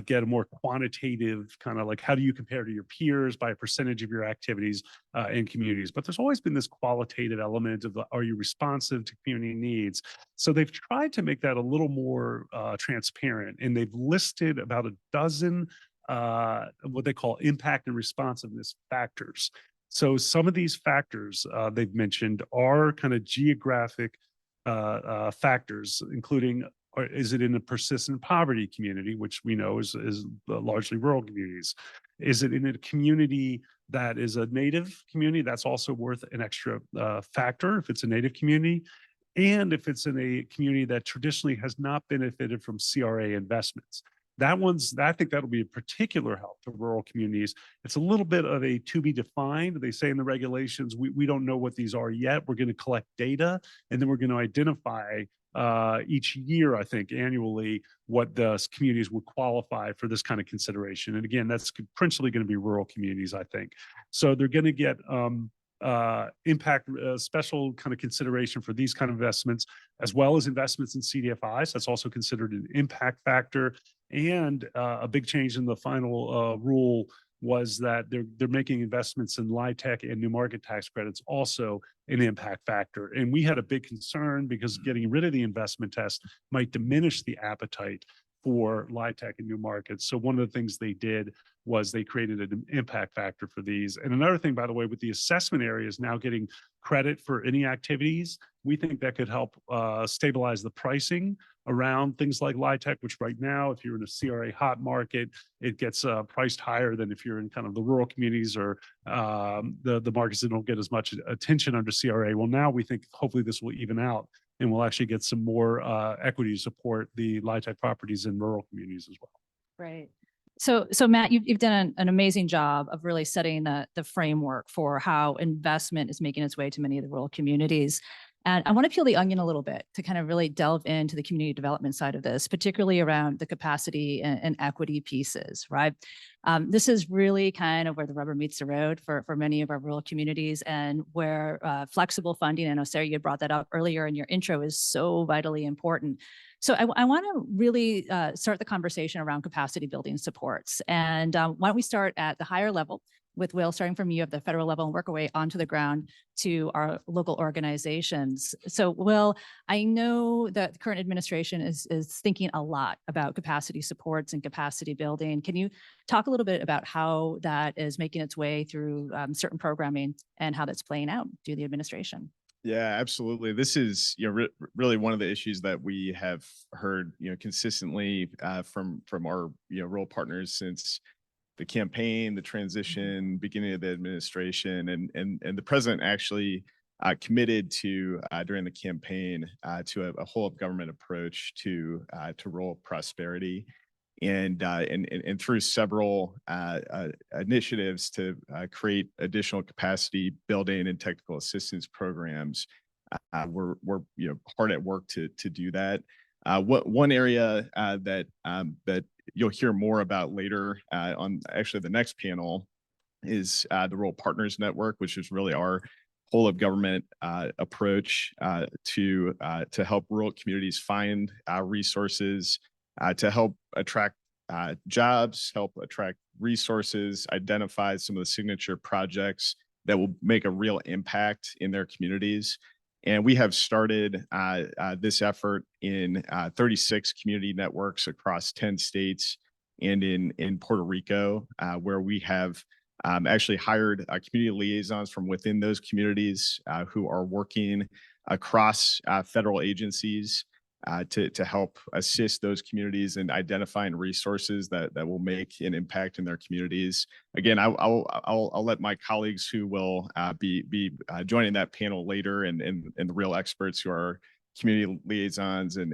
get a more quantitative kind of like, how do you compare to your peers by a percentage of your activities in communities? But there's always been this qualitative element of, are you responsive to community needs? So they've tried to make that a little more transparent, and they've listed about a dozen what they call impact and responsiveness factors. So some of these factors they've mentioned are kind of geographic factors, including, or is it in a persistent poverty community, which we know is largely rural communities? Is it in a community that is a native community? That's also worth an extra factor if it's a native community. And if it's in a community that traditionally has not benefited from CRA investments. I think that'll be a particular help to rural communities. It's a little bit of a to be defined. They say in the regulations, we don't know what these are yet. We're going to collect data, and then we're going to identify each year, I think annually, what the communities would qualify for this kind of consideration. And again, that's principally going to be rural communities, I think. So they're going to get impact, special kind of consideration for these kind of investments, as well as investments in CDFIs. That's also considered an impact factor. And a big change in the final rule was that they're making investments in LIHTC and new market tax credits also an impact factor. And we had a big concern because getting rid of the investment test might diminish the appetite for LIHTC and new markets. So one of the things they did was they created an impact factor for these. And another thing, by the way, with the assessment areas now getting credit for any activities, we think that could help stabilize the pricing around things like LIHTC, which right now, if you're in a CRA hot market, it gets priced higher than if you're in kind of the rural communities or the markets that don't get as much attention under CRA. Well, now we think hopefully this will even out, and we'll actually get some more equity to support the LIHTC properties in rural communities as well. Right. So Matt, you've done an amazing job of really setting the framework for how investment is making its way to many of the rural communities. And I want to peel the onion a little bit to kind of really delve into the community development side of this, particularly around the capacity and equity pieces, right? This is really kind of where the rubber meets the road for many of our rural communities, and where flexible funding, and Sarah, you had brought that up earlier in your intro, is so vitally important. So I want to really start the conversation around capacity building supports. And why don't we start at the higher level with Will, starting from you at the federal level and work our way onto the ground to our local organizations. So Will, I know that the current administration is thinking a lot about capacity supports and capacity building. Can you talk a little bit about how that is making its way through certain programming and how that's playing out through the administration? Yeah, absolutely. This is, really one of the issues that we have heard, consistently from our, rural partners since the campaign, the transition, beginning of the administration, and the president actually committed to during the campaign to a whole of government approach to rural prosperity, and through several initiatives to create additional capacity building and technical assistance programs. We're hard at work to do that. One area that you'll hear more about later on actually the next panel is the Rural Partners Network, which is really our whole of government approach to help rural communities find resources, to help attract jobs, help attract resources, identify some of the signature projects that will make a real impact in their communities. And we have started this effort in 36 community networks across 10 states and in Puerto Rico, where we have actually hired community liaisons from within those communities who are working across federal agencies to help assist those communities in identifying resources that will make an impact in their communities. Again, I'll let my colleagues who will be joining that panel later, and the real experts who are community liaisons and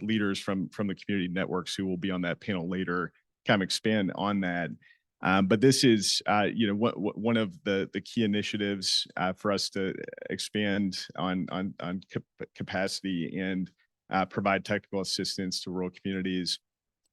leaders from the community networks who will be on that panel later, kind of expand on that. But this is, one of the key initiatives for us to expand on capacity and provide technical assistance to rural communities.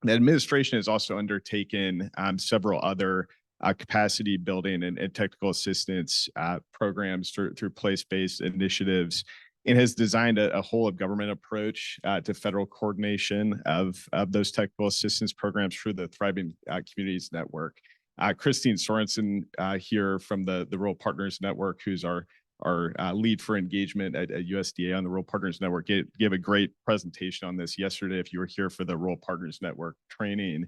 The administration has also undertaken several other capacity building and technical assistance programs through place-based initiatives. and has designed a whole of government approach to federal coordination of those technical assistance programs through the Thriving Communities Network. Christine Sorensen here from the Rural Partners Network, who's our lead for engagement at USDA on the Rural Partners Network, gave a great presentation on this yesterday if you were here for the Rural Partners Network training.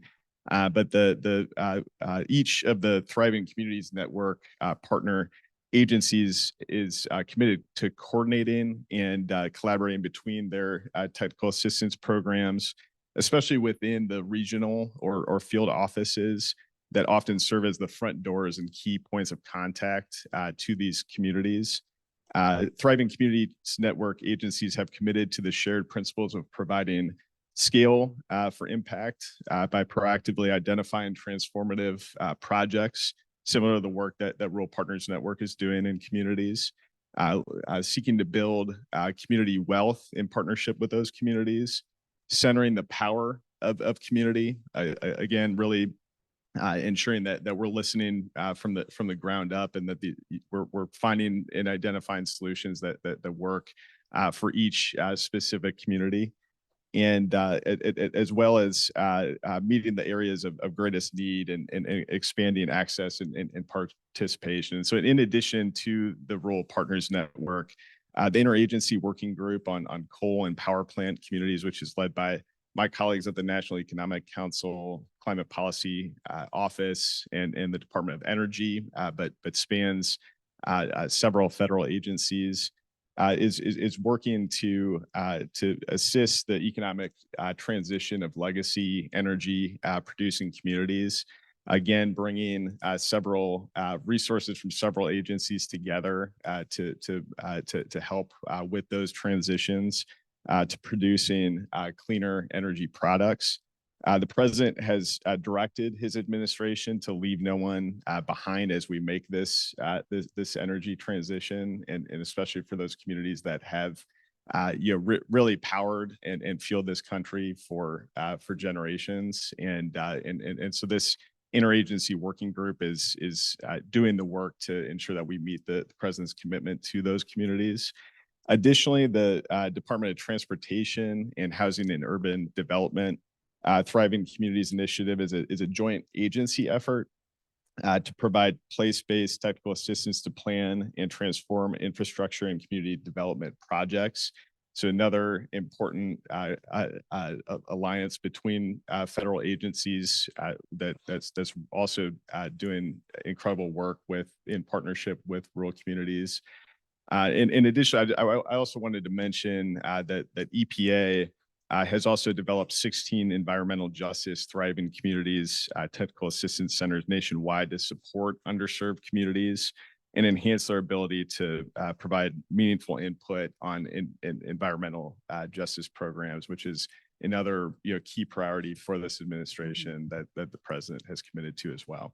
But each of the Thriving Communities Network partner agencies is committed to coordinating and collaborating between their technical assistance programs, especially within the regional or field offices that often serve as the front doors and key points of contact to these communities. Thriving Communities Network agencies have committed to the shared principles of providing scale for impact by proactively identifying transformative projects similar to the work that Rural Partners Network is doing in communities, seeking to build community wealth in partnership with those communities, centering the power of community, again, really ensuring that we're listening from the ground up, and that we're finding and identifying solutions that work for each specific community, and as well as meeting the areas of greatest need and expanding access and participation. And so in addition to the Rural Partners Network, the Interagency Working Group on coal and power plant communities, which is led by my colleagues at the National Economic Council, Climate Policy Office, and the Department of Energy, but spans several federal agencies, is working to assist the economic transition of legacy energy producing communities. Again, bringing several resources from several agencies together to help with those transitions to producing cleaner energy products. The president has directed his administration to leave no one behind as we make this energy transition, and especially for those communities that have really powered and fueled this country for generations. And so this interagency working group is doing the work to ensure that we meet the president's commitment to those communities. Additionally, the Department of Transportation and Housing and Urban Development Thriving Communities Initiative is a joint agency effort to provide place-based technical assistance to plan and transform infrastructure and community development projects. So another important alliance between federal agencies that's also doing incredible work in partnership with rural communities. In addition, I also wanted to mention that EPA has also developed 16 environmental justice thriving communities technical assistance centers nationwide to support underserved communities and enhance their ability to provide meaningful input on environmental justice programs, which is another key priority for this administration that the president has committed to as well.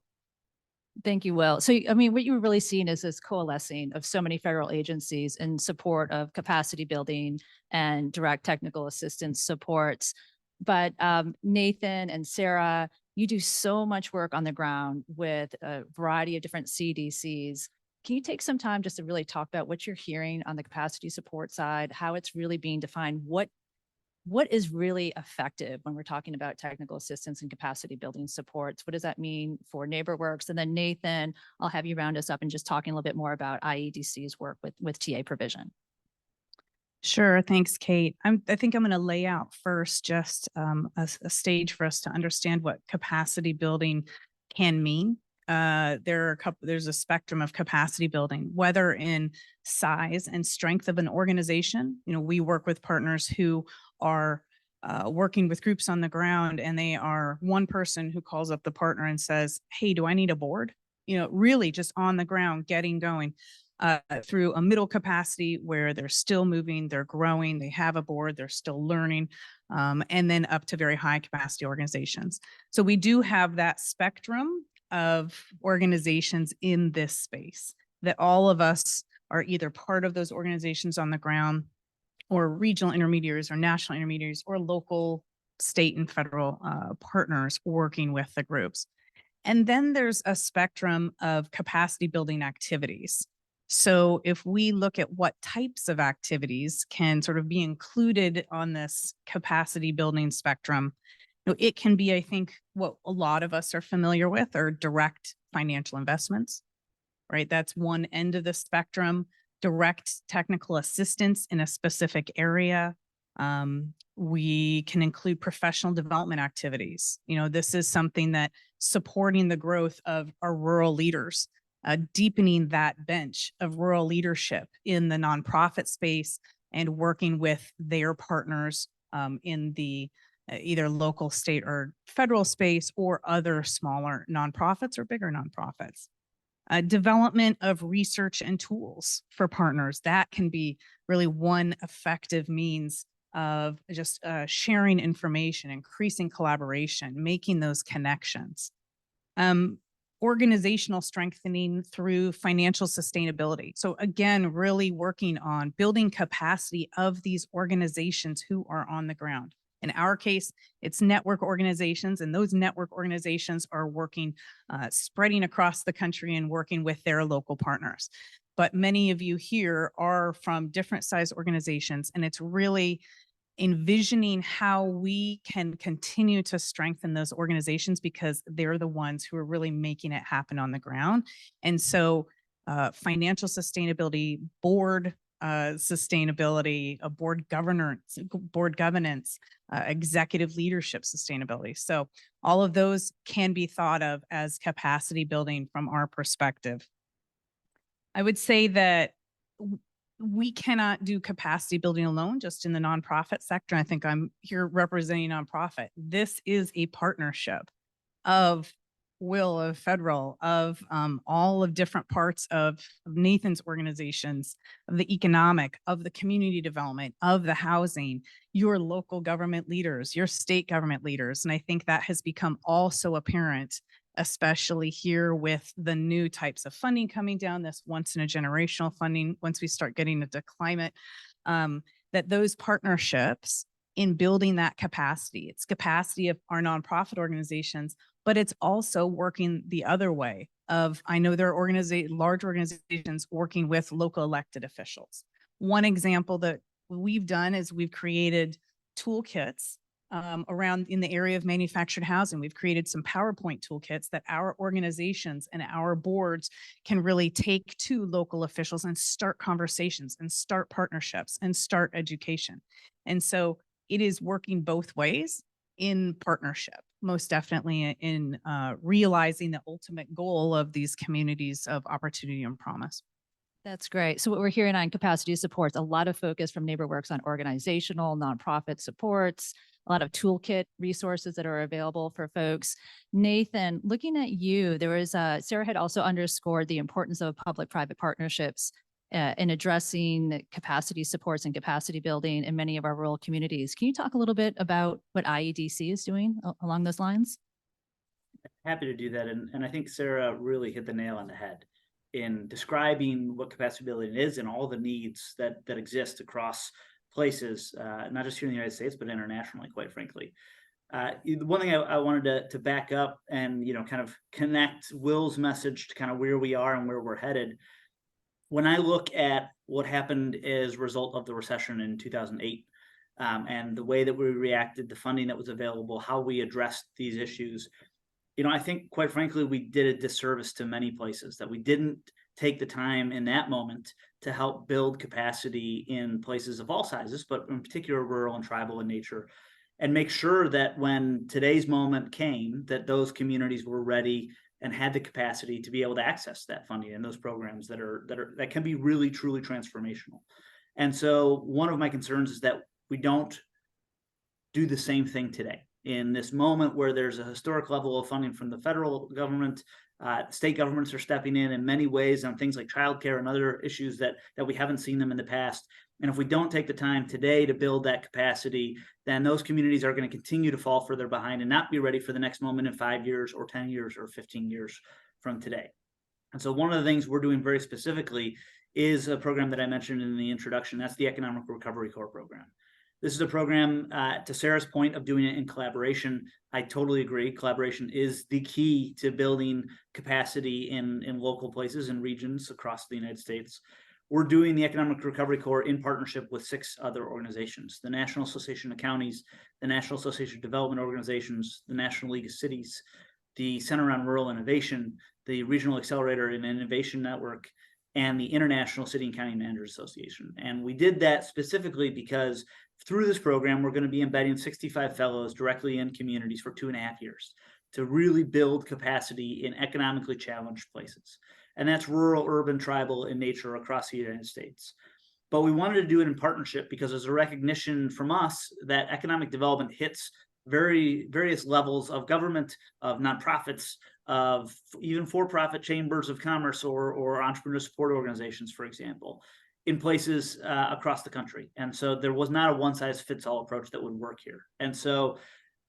Thank you, Will. So, I mean, what you're really seeing is this coalescing of so many federal agencies in support of capacity building and direct technical assistance supports. But Nathan and Sarah, you do so much work on the ground with a variety of different CDCs. Can you take some time just to really talk about what you're hearing on the capacity support side, how it's really being defined, what is really effective when we're talking about technical assistance and capacity building supports? What does that mean for NeighborWorks? And then Nathan, I'll have you round us up and just talking a little bit more about IEDC's work with TA provision. Sure. Thanks, Kate. I think I'm going to lay out first just a stage for us to understand what capacity building can mean. There's a spectrum of capacity building, whether in size and strength of an organization. We work with partners who are working with groups on the ground, and they are one person who calls up the partner and says, hey, do I need a board? Really just on the ground, getting going, through a middle capacity where they're still moving, they're growing, they have a board, they're still learning, and then up to very high capacity organizations. So we do have that spectrum of organizations in this space, that all of us are either part of those organizations on the ground, or regional intermediaries, or national intermediaries, or local, state, and federal partners working with the groups. And then there's a spectrum of capacity building activities. So if we look at what types of activities can sort of be included on this capacity building spectrum, it can be, I think, what a lot of us are familiar with are direct financial investments, right? That's one end of the spectrum, direct technical assistance in a specific area. We can include professional development activities. This is something that supporting the growth of our rural leaders, deepening that bench of rural leadership in the nonprofit space and working with their partners in the either local, state, or federal space, or other smaller nonprofits or bigger nonprofits. Development of research and tools for partners. That can be really one effective means of just sharing information, increasing collaboration, making those connections. Organizational strengthening through financial sustainability. So again, really working on building capacity of these organizations who are on the ground. In our case, it's network organizations, and those network organizations are working, spreading across the country and working with their local partners. But many of you here are from different size organizations, and it's really envisioning how we can continue to strengthen those organizations because they're the ones who are really making it happen on the ground. And so financial sustainability, board sustainability, board governance, executive leadership sustainability. So all of those can be thought of as capacity building from our perspective. I would say that we cannot do capacity building alone just in the nonprofit sector. I think I'm here representing nonprofit. This is a partnership of Will, of federal, of all of different parts of Nathan's organizations, of the economic, of the community development, of the housing, your local government leaders, your state government leaders. And I think that has become also apparent, especially here with the new types of funding coming down, this once in a generational funding, once we start getting into climate, that those partnerships in building that capacity, it's capacity of our nonprofit organizations, but it's also working the other way of, I know there are large organizations working with local elected officials. One example that we've done is we've created toolkits around in the area of manufactured housing. We've created some PowerPoint toolkits that our organizations and our boards can really take to local officials and start conversations and start partnerships and start education. And so it is working both ways in partnership, most definitely in realizing the ultimate goal of these communities of opportunity and promise. That's great. So what we're hearing on capacity supports, a lot of focus from NeighborWorks on organizational, nonprofit supports, a lot of toolkit resources that are available for folks. Nathan, looking at you, Sarah had also underscored the importance of public-private partnerships in addressing capacity supports and capacity building in many of our rural communities. Can you talk a little bit about what IEDC is doing along those lines? Happy to do that. And I think Sarah really hit the nail on the head in describing what capacity building is and all the needs that exist across places, not just here in the United States, but internationally, quite frankly. The one thing I wanted to back up and, kind of connect Will's message to kind of where we are and where we're headed. When I look at what happened as a result of the recession in 2008 and the way that we reacted, the funding that was available, how we addressed these issues, I think, quite frankly, we did a disservice to many places that we didn't take the time in that moment to help build capacity in places of all sizes, but in particular rural and tribal in nature, and make sure that when today's moment came, that those communities were ready and had the capacity to be able to access that funding and those programs that can be really, truly transformational. And so one of my concerns is that we don't do the same thing today. In this moment where there's a historic level of funding from the federal government, state governments are stepping in many ways on things like childcare and other issues that we haven't seen them in the past. And if we don't take the time today to build that capacity, then those communities are going to continue to fall further behind and not be ready for the next moment in 5 years or 10 years or 15 years from today. And so one of the things we're doing very specifically is a program that I mentioned in the introduction. That's the Economic Recovery Corps program. This is a program, to Sarah's point of doing it in collaboration. I totally agree. Collaboration is the key to building capacity in local places and regions across the United States. We're doing the Economic Recovery Corps in partnership with 6 other organizations: the National Association of Counties, the National Association of Development Organizations, the National League of Cities, the Center on Rural Innovation, the Regional Accelerator and Innovation Network, and the International City and County Managers Association. And we did that specifically because through this program, we're going to be embedding 65 fellows directly in communities for 2.5 years to really build capacity in economically challenged places. And that's rural, urban, tribal in nature across the United States. But we wanted to do it in partnership because there's a recognition from us that economic development hits various levels of government, of nonprofits, of even for-profit chambers of commerce or entrepreneur support organizations, for example, in places across the country. And so there was not a one-size-fits-all approach that would work here. And so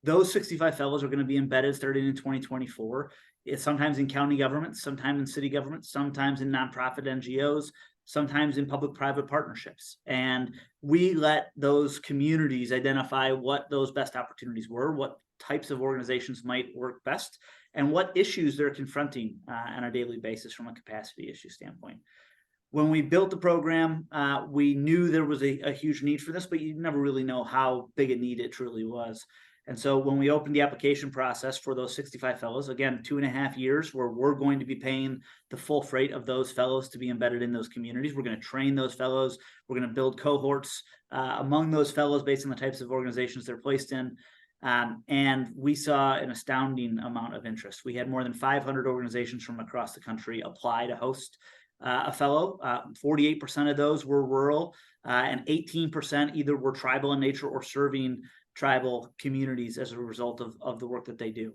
those 65 fellows are going to be embedded starting in 2024. It's sometimes in county governments, sometimes in city governments, sometimes in nonprofit NGOs, sometimes in public-private partnerships. And we let those communities identify what those best opportunities were, what types of organizations might work best, and what issues they're confronting on a daily basis from a capacity issue standpoint. When we built the program, we knew there was a huge need for this, but you never really know how big a need it truly was. And so when we opened the application process for those 65 fellows, again, 2.5 years where we're going to be paying the full freight of those fellows to be embedded in those communities. We're going to train those fellows. We're going to build cohorts among those fellows based on the types of organizations they're placed in. And we saw an astounding amount of interest. We had more than 500 organizations from across the country apply to host a fellow. 48% of those were rural, and 18% either were tribal in nature or serving tribal communities as a result of the work that they do.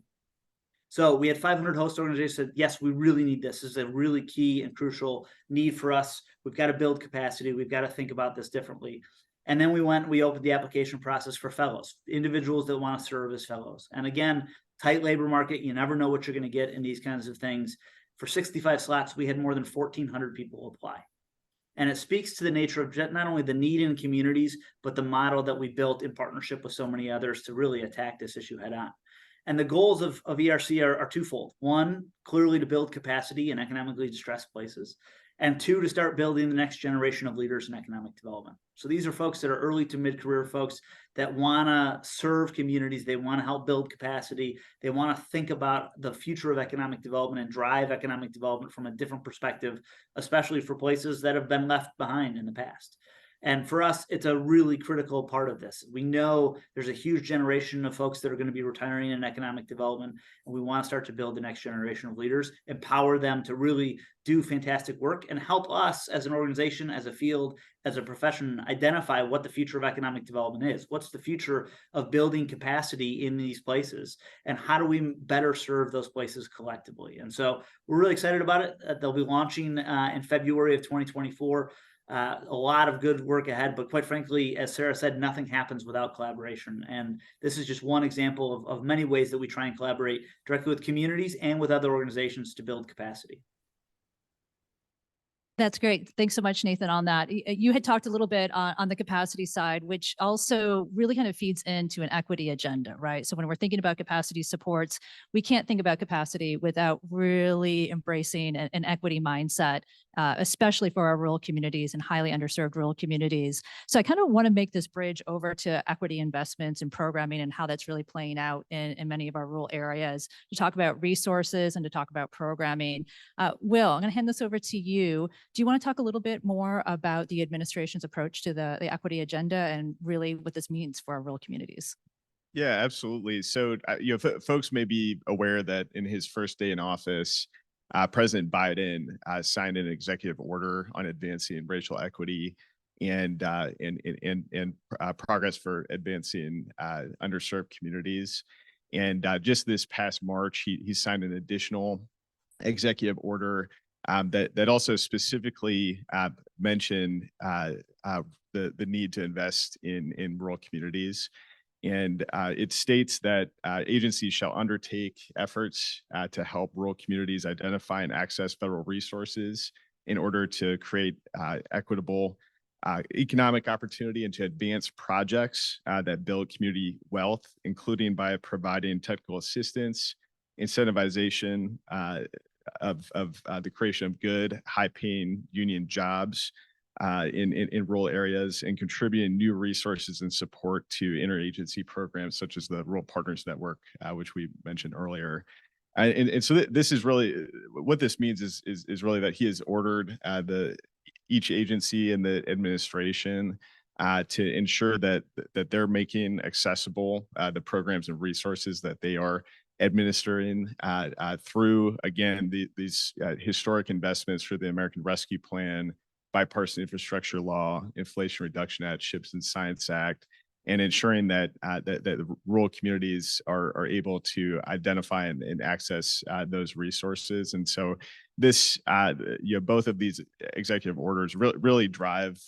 So we had 500 host organizations said, yes, we really need this. This is a really key and crucial need for us. We've got to build capacity. We've got to think about this differently. And then we opened the application process for fellows, individuals that want to serve as fellows. And again, tight labor market, you never know what you're going to get in these kinds of things. For 65 slots, we had more than 1,400 people apply. And it speaks to the nature of not only the need in communities, but the model that we built in partnership with so many others to really attack this issue head on. And the goals of ERC are twofold. One, clearly to build capacity in economically distressed places. And 2, to start building the next generation of leaders in economic development. So these are folks that are early to mid-career folks that want to serve communities. They want to help build capacity. They want to think about the future of economic development and drive economic development from a different perspective, especially for places that have been left behind in the past. And for us, it's a really critical part of this. We know there's a huge generation of folks that are going to be retiring in economic development, and we want to start to build the next generation of leaders, empower them to really do fantastic work, and help us as an organization, as a field, as a profession, identify what the future of economic development is. What's the future of building capacity in these places, and how do we better serve those places collectively? And so we're really excited about it. They'll be launching in February of 2024. A lot of good work ahead, but quite frankly, as Sarah said, nothing happens without collaboration. And this is just one example of many ways that we try and collaborate directly with communities and with other organizations to build capacity. That's great. Thanks so much, Nathan, on that. You had talked a little bit on the capacity side, which also really kind of feeds into an equity agenda, right? So when we're thinking about capacity supports, we can't think about capacity without really embracing an equity mindset, especially for our rural communities and highly underserved rural communities. So I kind of want to make this bridge over to equity investments and programming and how that's really playing out in many of our rural areas, to talk about resources and to talk about programming. Will, I'm going to hand this over to you. Do you want to talk a little bit more about the administration's approach to the equity agenda and really what this means for our rural communities? Yeah, absolutely. So, folks may be aware that in his first day in office, President Biden signed an executive order on advancing racial equity and progress for advancing underserved communities. And just this past March, he signed an additional executive order that also specifically mentioned the need to invest in rural communities. And it states that agencies shall undertake efforts to help rural communities identify and access federal resources in order to create equitable economic opportunity and to advance projects that build community wealth, including by providing technical assistance, incentivization of the creation of good, high-paying union jobs in rural areas, and contributing new resources and support to interagency programs such as the Rural Partners Network, which we mentioned earlier. And so this is really what this means is really that he has ordered each agency and the administration to ensure that they're making accessible the programs and resources that they are administering through, again, these historic investments for the American Rescue Plan, Bipartisan Infrastructure Law, Inflation Reduction Act, CHIPS and Science Act, and ensuring that that rural communities are able to identify and access those resources. And so this, both of these executive orders really drive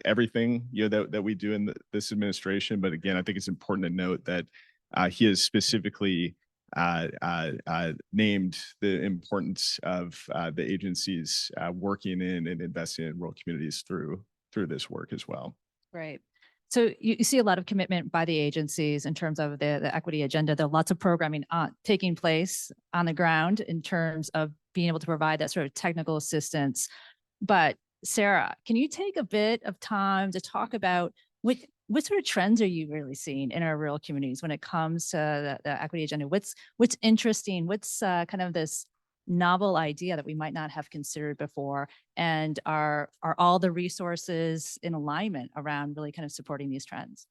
everything that we do in this administration. But again, I think it's important to note that he has specifically named the importance of the agencies working in and investing in rural communities through this work as well. Right. So you see a lot of commitment by the agencies in terms of the equity agenda. There are lots of programming taking place on the ground in terms of being able to provide that sort of technical assistance. But Sarah, can you take a bit of time to talk about what sort of trends are you really seeing in our rural communities when it comes to the equity agenda? What's interesting? What's kind of this novel idea that we might not have considered before? And are all the resources in alignment around really kind of supporting these trends?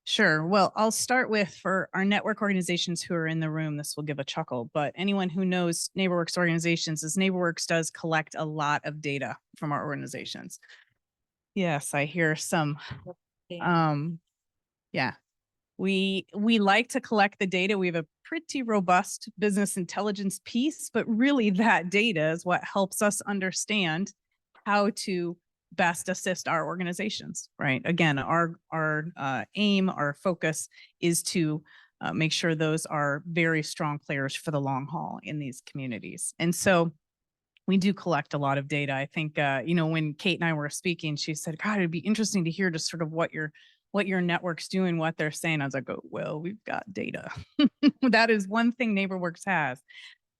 Sure. Well, I'll start with, for our network organizations who are in the room, this will give a chuckle, but anyone who knows NeighborWorks organizations, is NeighborWorks does collect a lot of data from our organizations. Yes, I hear some. Yeah, we like to collect the data. We have a pretty robust business intelligence piece, but really that data is what helps us understand how to best assist our organizations, right? Again, our aim, our focus is to make sure those are very strong players for the long haul in these communities. And so we do collect a lot of data. I think, when Kate and I were speaking, she said, God, it'd be interesting to hear just sort of what your network's doing, what they're saying. I was like, oh, well, we've got data. That is one thing NeighborWorks has.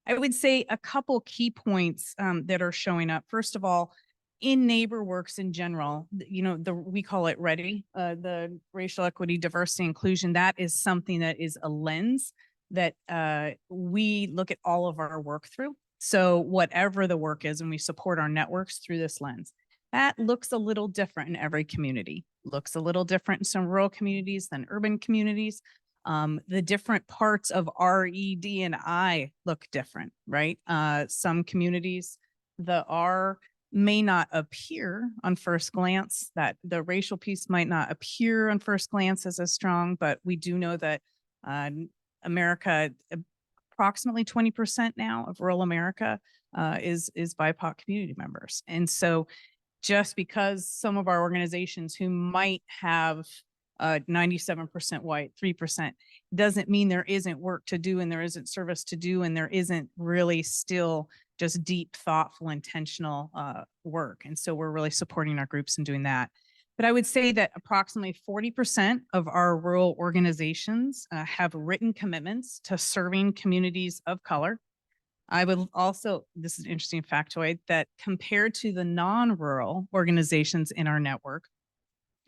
I would say a couple key points that are showing up. First of all, in NeighborWorks in general, we call it READY, the racial equity, diversity, inclusion. That is something that is a lens that we look at all of our work through. So whatever the work is, and we support our networks through this lens. That looks a little different in every community, looks a little different in some rural communities than urban communities. The different parts of RED&I look different, right? Some communities, the R may not appear on first glance, that the racial piece might not appear on first glance as strong, but we do know that America, approximately 20% now of rural America is BIPOC community members. And so just because some of our organizations who might have 97% white, 3%, doesn't mean there isn't work to do and there isn't service to do and there isn't really still just deep, thoughtful, intentional work. And so we're really supporting our groups in doing that. But I would say that approximately 40% of our rural organizations have written commitments to serving communities of color. I would also, this is an interesting factoid, that compared to the non-rural organizations in our network,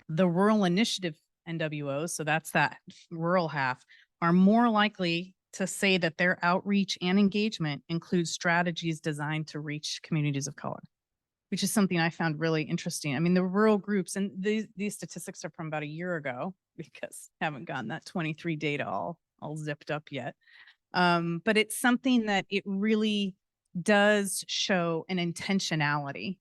the rural initiative NWOs, so that's that rural half, are more likely to say that their outreach and engagement includes strategies designed to reach communities of color, which is something I found really interesting. I mean, the rural groups, and these statistics are from about a year ago, because I haven't gotten that 23 data all zipped up yet. But it's something that it really does show an intentionality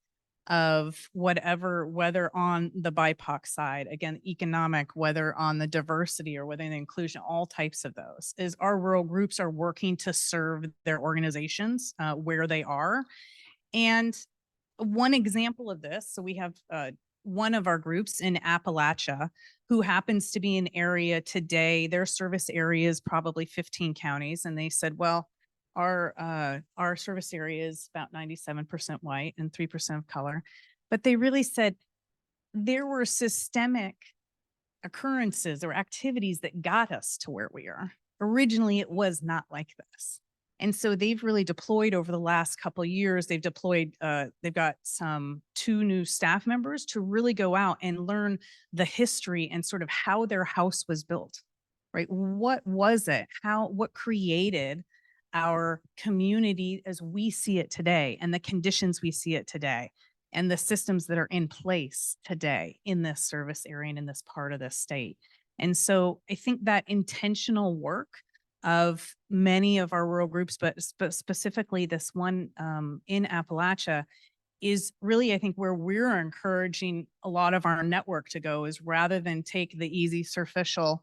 of whether on the BIPOC side, again, economic, whether on the diversity or whether the inclusion, all types of those, is our rural groups are working to serve their organizations where they are. And one example of this, so we have one of our groups in Appalachia who happens to be an area today, their service area is probably 15 counties. And they said, well, our service area is about 97% white and 3% of color. But they really said, there were systemic occurrences or activities that got us to where we are. Originally, it was not like this. And so they've really deployed over the last couple of years, they've got two new staff members to really go out and learn the history and sort of how their house was built, right? What was it? What created our community as we see it today and the conditions we see it today and the systems that are in place today in this service area and in this part of the state. And so I think that intentional work of many of our rural groups, but specifically this one in Appalachia, is really, I think, where we're encouraging a lot of our network to go, is rather than take the easy superficial,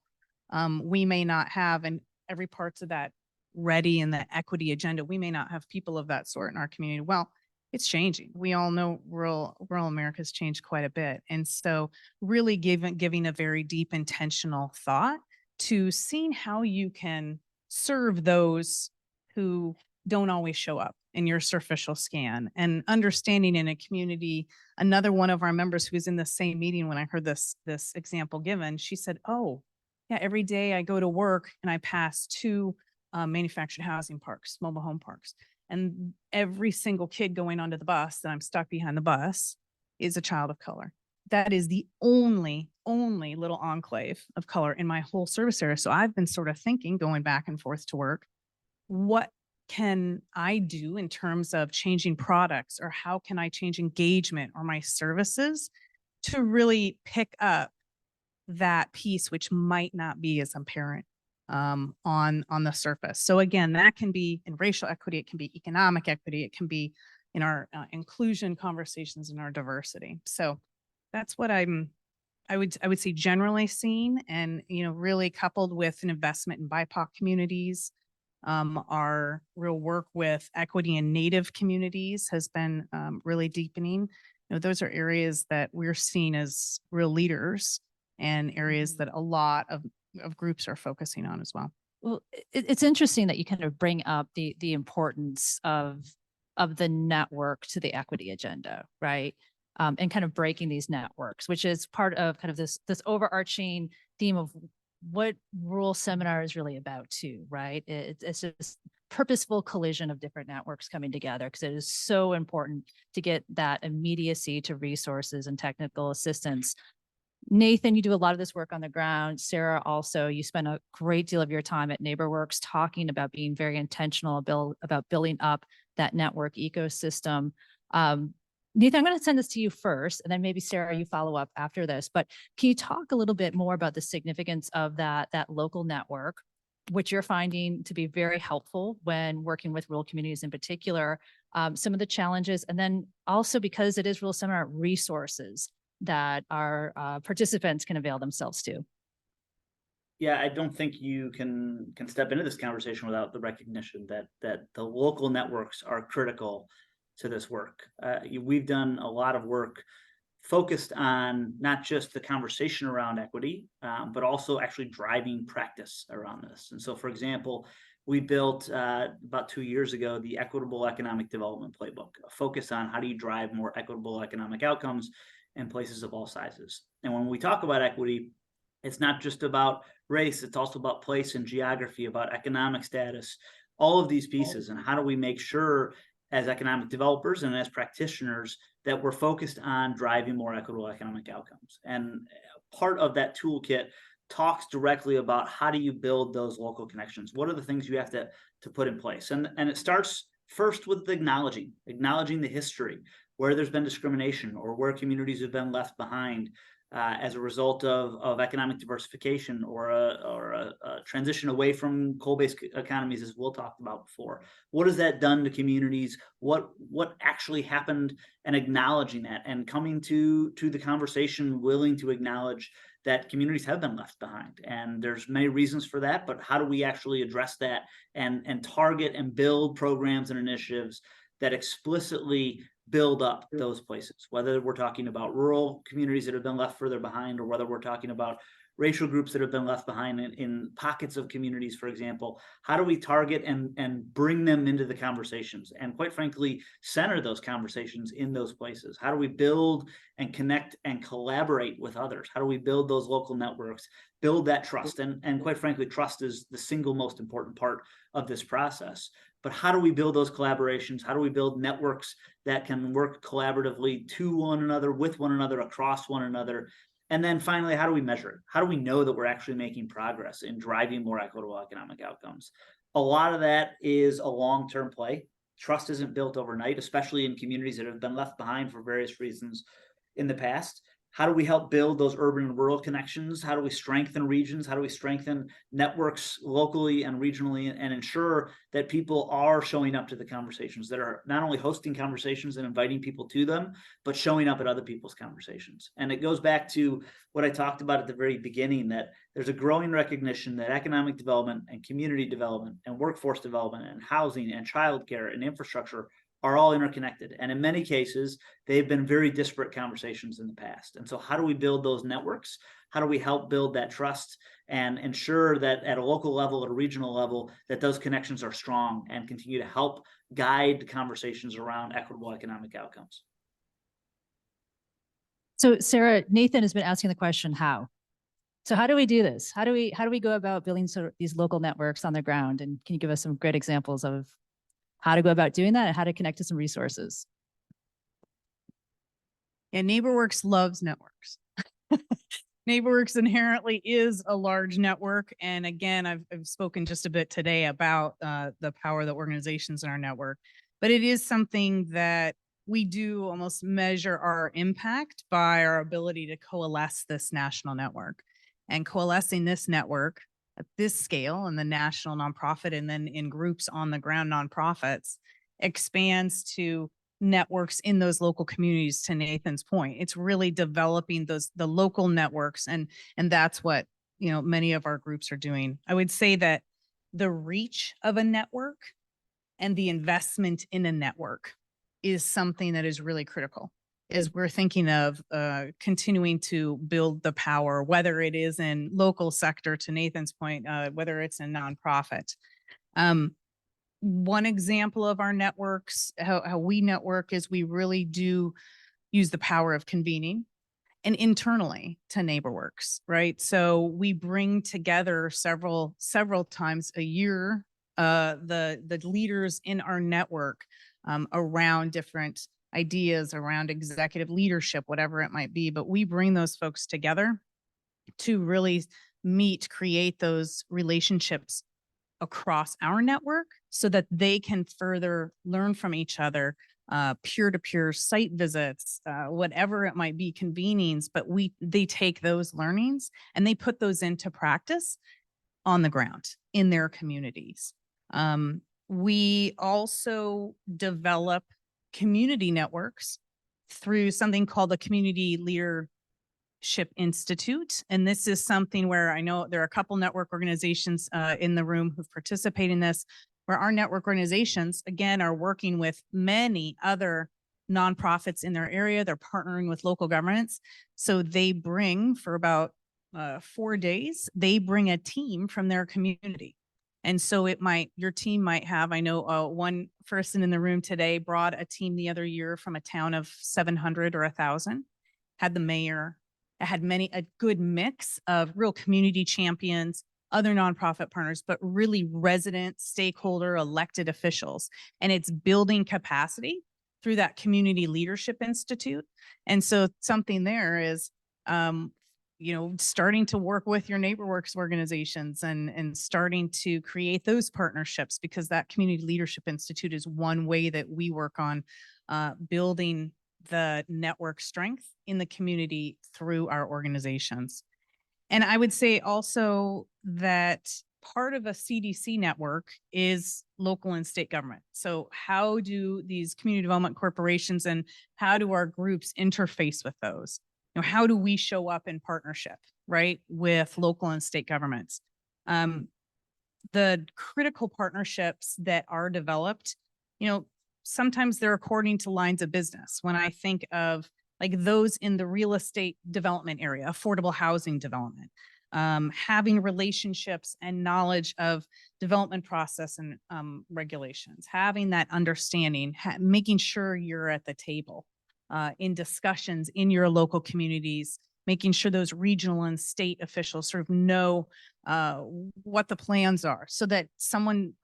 we may not have, and every parts of that ready in the equity agenda, we may not have people of that sort in our community. Well, it's changing. We all know rural America's changed quite a bit. And so really giving a very deep intentional thought to seeing how you can serve those who don't always show up in your superficial scan, and understanding in a community. Another one of our members who was in the same meeting when I heard this example given, she said, oh yeah, every day I go to work and I pass two manufactured housing parks, mobile home parks. And every single kid going onto the bus that I'm stuck behind the bus is a child of color. That is the only little enclave of color in my whole service area. So I've been sort of thinking, going back and forth to work, what can I do in terms of changing products, or how can I change engagement or my services to really pick up that piece which might not be as apparent on the surface. So again, that can be in racial equity, it can be economic equity, it can be in our inclusion conversations and our diversity. So that's what I would say generally seen, and really coupled with an investment in BIPOC communities. Our real work with equity in Native communities has been really deepening. Those are areas that we're seeing as real leaders, and areas that a lot of groups are focusing on as well. Well, it's interesting that you kind of bring up the importance of the network to the equity agenda, right? And kind of breaking these networks, which is part of kind of this overarching theme of what rural seminar is really about too, right? It's just purposeful collision of different networks coming together, because it is so important to get that immediacy to resources and technical assistance. Nathan, you do a lot of this work on the ground. Sarah, also, you spend a great deal of your time at NeighborWorks talking about being very intentional about building up that network ecosystem. Nathan, I'm going to send this to you first, and then maybe Sarah, you follow up after this. But can you talk a little bit more about the significance of that local network, which you're finding to be very helpful when working with rural communities in particular, some of the challenges, and then also, because it is rural seminar, resources that our participants can avail themselves to? Yeah, I don't think you can step into this conversation without the recognition that the local networks are critical to this work. We've done a lot of work focused on not just the conversation around equity, but also actually driving practice around this. And so, for example, we built about 2 years ago the Equitable Economic Development Playbook, a focus on how do you drive more equitable economic outcomes in places of all sizes. And when we talk about equity, it's not just about race, it's also about place and geography, about economic status, all of these pieces. And how do we make sure as economic developers and as practitioners that we're focused on driving more equitable economic outcomes? And part of that toolkit talks directly about how do you build those local connections? What are the things you have to put in place? And it starts first with acknowledging the history, where there's been discrimination or where communities have been left behind as a result of economic diversification or a transition away from coal-based economies, as Will talked about before. What has that done to communities? What actually happened? And acknowledging that and coming to the conversation, willing to acknowledge that communities have been left behind. And there's many reasons for that, but how do we actually address that and target and build programs and initiatives that explicitly build up those places, whether we're talking about rural communities that have been left further behind, or whether we're talking about racial groups that have been left behind in pockets of communities, for example? How do we target and bring them into the conversations, and quite frankly, center those conversations in those places? How do we build and connect and collaborate with others? How do we build those local networks, build that trust? And quite frankly, trust is the single most important part of this process. But how do we build those collaborations? How do we build networks that can work collaboratively to one another, with one another, across one another? And then finally, how do we measure it? How do we know that we're actually making progress in driving more equitable economic outcomes? A lot of that is a long-term play. Trust isn't built overnight, especially in communities that have been left behind for various reasons in the past. How do we help build those urban and rural connections? How do we strengthen regions? How do we strengthen networks locally and regionally, and ensure that people are showing up to the conversations, that are not only hosting conversations and inviting people to them, but showing up at other people's conversations? And it goes back to what I talked about at the very beginning, that there's a growing recognition that economic development and community development and workforce development and housing and childcare and infrastructure are all interconnected. And in many cases, they've been very disparate conversations in the past. And so how do we build those networks? How do we help build that trust and ensure that at a local level, at a regional level, that those connections are strong and continue to help guide conversations around equitable economic outcomes? So Sarah, Nathan has been asking the question, how? So how do we do this? How do we go about building sort of these local networks on the ground? And can you give us some great examples of how to go about doing that and how to connect to some resources? Yeah, NeighborWorks loves networks. NeighborWorks inherently is a large network. And again, I've spoken just a bit today about the power of the organizations in our network, but it is something that we do almost measure our impact by our ability to coalesce this national network. And coalescing this network at this scale in the national nonprofit and then in groups on the ground nonprofits expands to networks in those local communities. To Nathan's point, it's really developing the local networks, and that's what, you know, many of our groups are doing. I would say that the reach of a network and the investment in a network is something that is really critical as we're thinking of continuing to build the power, whether it is in local sector, to Nathan's point, whether it's in nonprofit. One example of our networks, how we network, is we really do use the power of convening and internally to NeighborWorks, right? So we bring together several times a year the leaders in our network around different ideas, around executive leadership, whatever it might be. But we bring those folks together to really create those relationships across our network so that they can further learn from each other, peer-to-peer site visits, whatever it might be, convenings, but they take those learnings and they put those into practice on the ground in their communities. We also develop community networks through something called the Community Leadership Institute. And this is something where I know there are a couple network organizations in the room who've participated in this, where our network organizations, again, are working with many other nonprofits in their area. They're partnering with local governments. So they bring, for about 4 days, they bring a team from their community. And so your team might have, I know one person in the room today brought a team the other year from a town of 700 or 1,000, had the mayor, had a good mix of real community champions, other nonprofit partners, but really resident, stakeholder, elected officials. And it's building capacity through that Community Leadership Institute. And so something there is, starting to work with your NeighborWorks organizations and starting to create those partnerships, because that Community Leadership Institute is one way that we work on building the network strength in the community through our organizations. And I would say also that part of a CDC network is local and state government. So how do these community development corporations and how do our groups interface with those? How do we show up in partnership, right, with local and state governments? The critical partnerships that are developed, sometimes they're according to lines of business. When I think of like those in the real estate development area, affordable housing development, having relationships and knowledge of development process and regulations, having that understanding, making sure you're at the table in discussions in your local communities, making sure those regional and state officials sort of know what the plans are, so that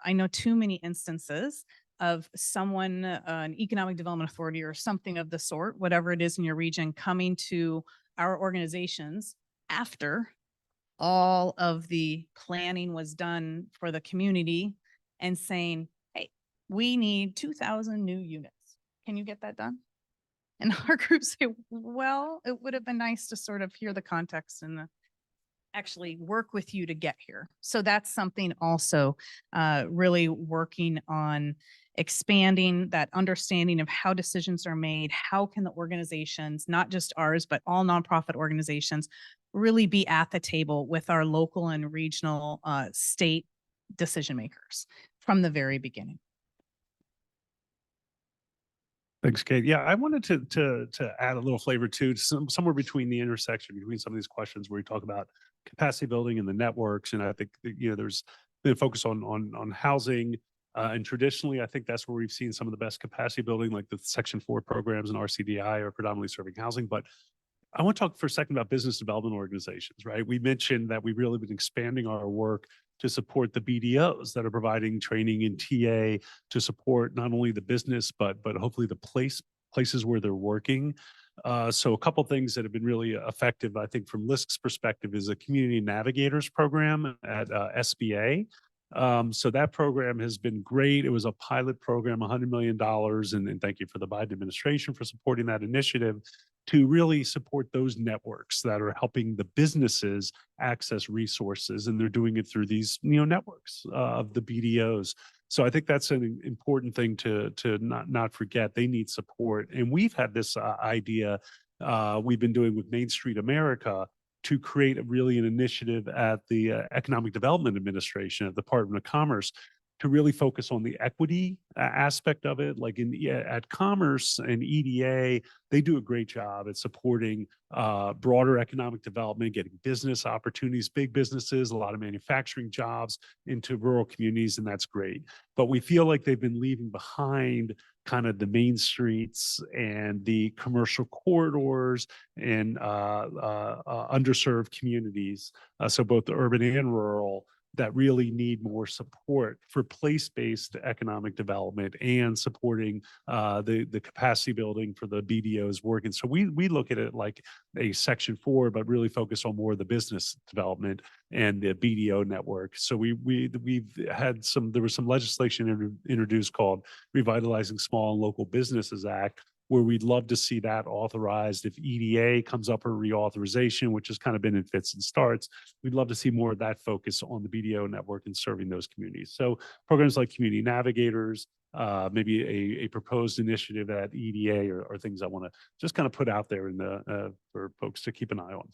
I know too many instances of someone, an economic development authority or something of the sort, whatever it is in your region, coming to our organizations after all of the planning was done for the community and saying, hey, we need 2,000 new units. Can you get that done? And our group say, well, it would have been nice to sort of hear the context and actually work with you to get here. So that's something also really working on expanding that understanding of how decisions are made. How can the organizations, not just ours, but all nonprofit organizations, really be at the table with our local and regional state decision makers from the very beginning. Thanks, Kate. Yeah, I wanted to add a little flavor too, somewhere between the intersection between some of these questions where you talk about capacity building and the networks, and I think there's been a focus on housing, and traditionally I think that's where we've seen some of the best capacity building, like the Section 4 programs and RCDI are predominantly serving housing. But I want to talk for a second about business development organizations, right? We mentioned that we've really been expanding our work to support the BDOs that are providing training in TA to support not only the business, but hopefully the places where they're working. So a couple things that have been really effective, I think, from LISC's perspective, is a community navigators program at SBA. So that program has been great. It was a pilot program, $100 million, and thank you for the Biden administration for supporting that initiative, to really support those networks that are helping the businesses access resources, and they're doing it through these networks of the BDOs. So I think that's an important thing to not forget. They need support, and we've had this idea we've been doing with Main Street America to create an initiative at the Economic Development Administration at the Department of Commerce to really focus on the equity aspect of it. Like at Commerce and EDA, they do a great job at supporting broader economic development, getting business opportunities, big businesses, a lot of manufacturing jobs into rural communities, and that's great. But we feel like they've been leaving behind kind of the main streets and the commercial corridors and underserved communities, so both the urban and rural, that really need more support for place-based economic development and supporting the capacity building for the BDOs working. So we look at it like a Section 4, but really focus on more of the business development and the BDO network. So we've had there was some legislation introduced called Revitalizing Small and Local Businesses Act, where we'd love to see that authorized. If EDA comes up for reauthorization, which has kind of been in fits and starts, we'd love to see more of that focus on the BDO network and serving those communities. So programs like Community Navigators, maybe a proposed initiative at EDA or things I want to just kind of put out there for folks to keep an eye on.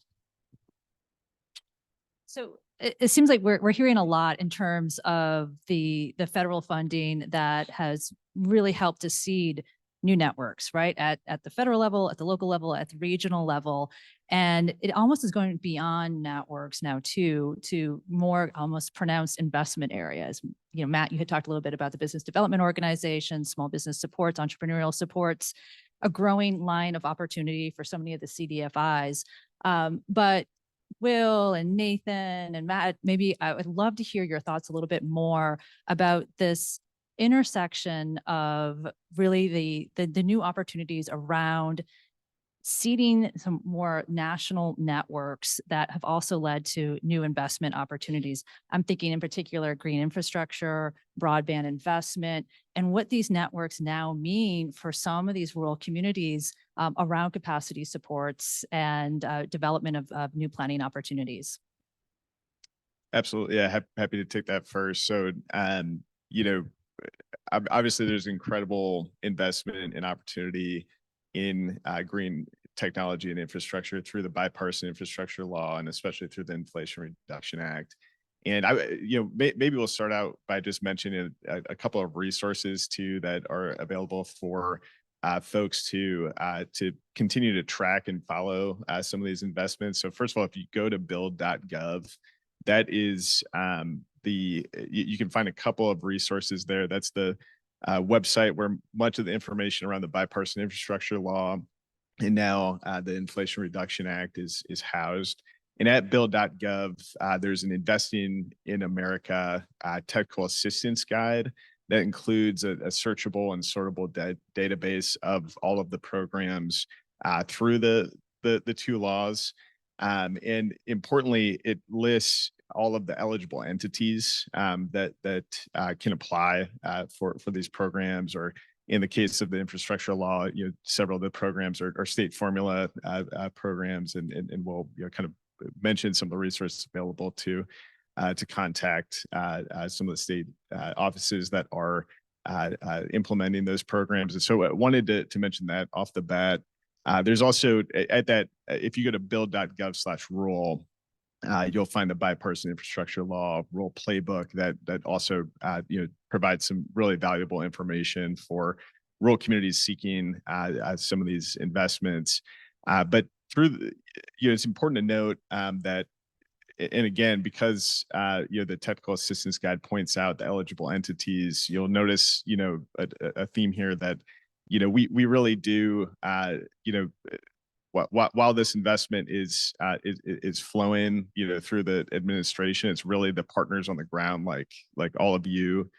So it seems like we're hearing a lot in terms of the federal funding that has really helped to seed new networks, right? At the federal level, at the local level, at the regional level. And it almost is going beyond networks now too, to more almost pronounced investment areas. Matt, you had talked a little bit about the business development organizations, small business supports, entrepreneurial supports, a growing line of opportunity for so many of the CDFIs. But Will and Nathan and Matt, maybe I would love to hear your thoughts a little bit more about this intersection of really the new opportunities around seeding some more national networks that have also led to new investment opportunities. I'm thinking in particular green infrastructure, broadband investment, and what these networks now mean for some of these rural communities around capacity supports and development of new planning opportunities. Absolutely. Yeah, happy to take that first. So, obviously there's incredible investment and opportunity in green technology and infrastructure through the bipartisan infrastructure law, and especially through the Inflation Reduction Act. And maybe we'll start out by just mentioning a couple of resources too that are available for folks to continue to track and follow some of these investments. So first of all, if you go to build.gov, that is you can find a couple of resources there. That's the website where much of the information around the bipartisan infrastructure law and now the Inflation Reduction Act is housed. And at build.gov, there's an Investing in America technical assistance guide that includes a searchable and sortable database of all of the programs through the two laws. And importantly, it lists all of the eligible entities that can apply for these programs, or in the case of the infrastructure law, several of the programs are state formula programs, and we'll kind of mention some of the resources available to contact some of the state offices that are implementing those programs. And so I wanted to mention that off the bat. There's also at that, if you go to build.gov/rural, you'll find the bipartisan infrastructure law rule playbook that also provides some really valuable information for rural communities seeking some of these investments. But through it's important to note that, and again, because the technical assistance guide points out the eligible entities, you'll notice a theme here that we really do while this investment is flowing through the administration, it's really the partners on the ground like all of you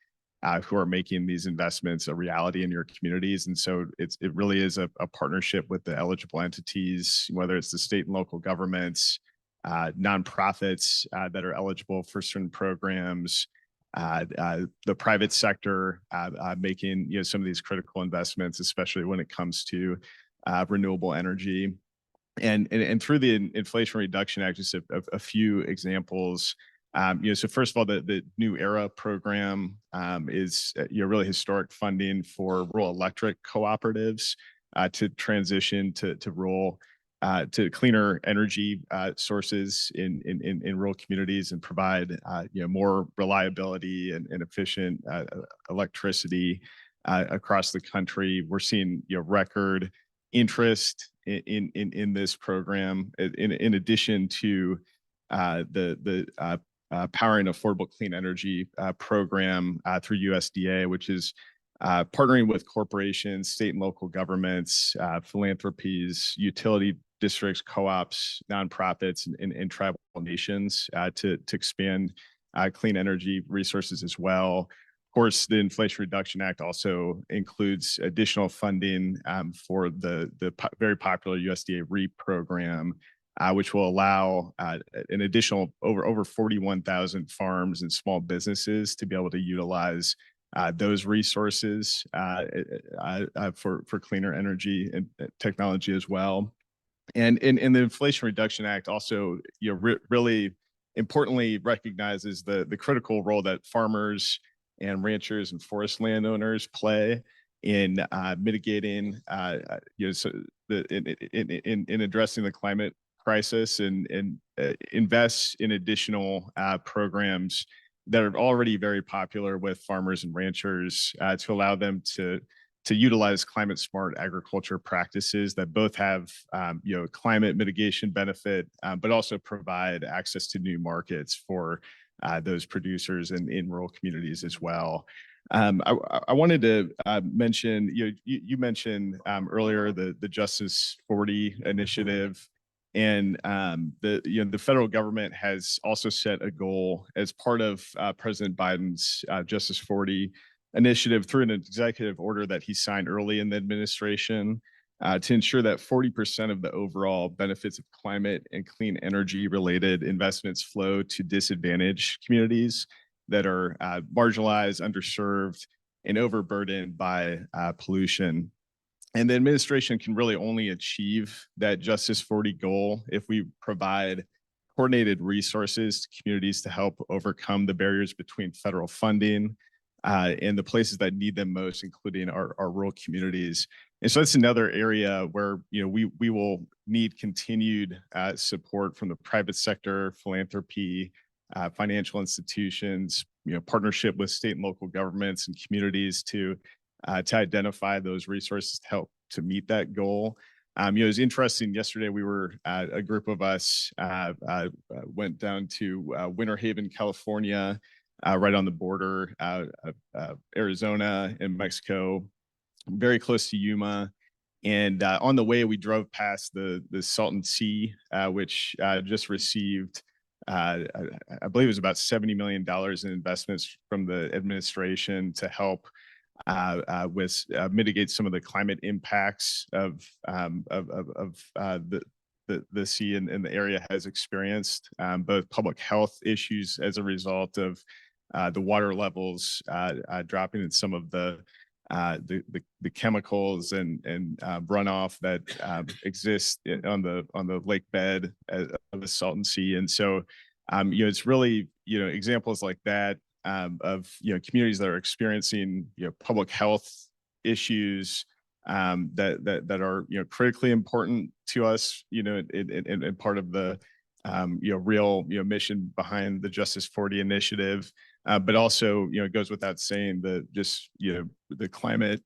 who are making these investments a reality in your communities. And so it really is a partnership with the eligible entities, whether it's the state and local governments, nonprofits that are eligible for certain programs, the private sector making some of these critical investments, especially when it comes to renewable energy, and through the Inflation Reduction Act. Just a few examples. So first of all, the New Era program is really historic funding for rural electric cooperatives to transition to rural to cleaner energy sources in rural communities and provide more reliability and efficient electricity across the country. We're seeing record interest in this program, in addition to the Powering Affordable Clean Energy program through USDA, which is partnering with corporations, state and local governments, philanthropies, utility districts, co-ops, nonprofits, and tribal nations to expand clean energy resources as well. Of course, the Inflation Reduction Act also includes additional funding for the very popular USDA REAP program, which will allow an additional over 41,000 farms and small businesses to be able to utilize those resources for cleaner energy and technology as well. And in the Inflation Reduction Act also, really importantly recognizes the critical role that farmers and ranchers and forest landowners play in mitigating, in addressing the climate crisis, and invest in additional programs that are already very popular with farmers and ranchers to allow them to utilize climate smart agriculture practices that both have climate mitigation benefit, but also provide access to new markets for those producers in rural communities as well. I wanted to mention, you mentioned earlier the Justice 40 initiative, and the federal government has also set a goal as part of President Biden's Justice 40 initiative through an executive order that he signed early in the administration to ensure that 40% of the overall benefits of climate and clean energy related investments flow to disadvantaged communities that are marginalized, underserved, and overburdened by pollution. And the administration can really only achieve that Justice 40 goal if we provide coordinated resources to communities to help overcome the barriers between federal funding and the places that need them most, including our rural communities. And so that's another area where we will need continued support from the private sector, philanthropy, financial institutions, partnership with state and local governments and communities to to identify those resources to help to meet that goal. It was interesting. Yesterday, we were a group of us went down to Winter Haven, California, right on the border of Arizona and Mexico, very close to Yuma. And on the way, we drove past the Salton Sea, which just received, I believe it was about $70 million in investments from the administration to help with mitigate some of the climate impacts of the sea and the area has experienced, both public health issues as a result of the water levels dropping, and some of the chemicals and runoff that exist on the lake bed of the Salton Sea. And so, it's really, examples like that of, communities that are experiencing, public health issues that are, critically important to us, and part of the, real, mission behind the Justice 40 initiative. But also, it goes without saying that just, the climate,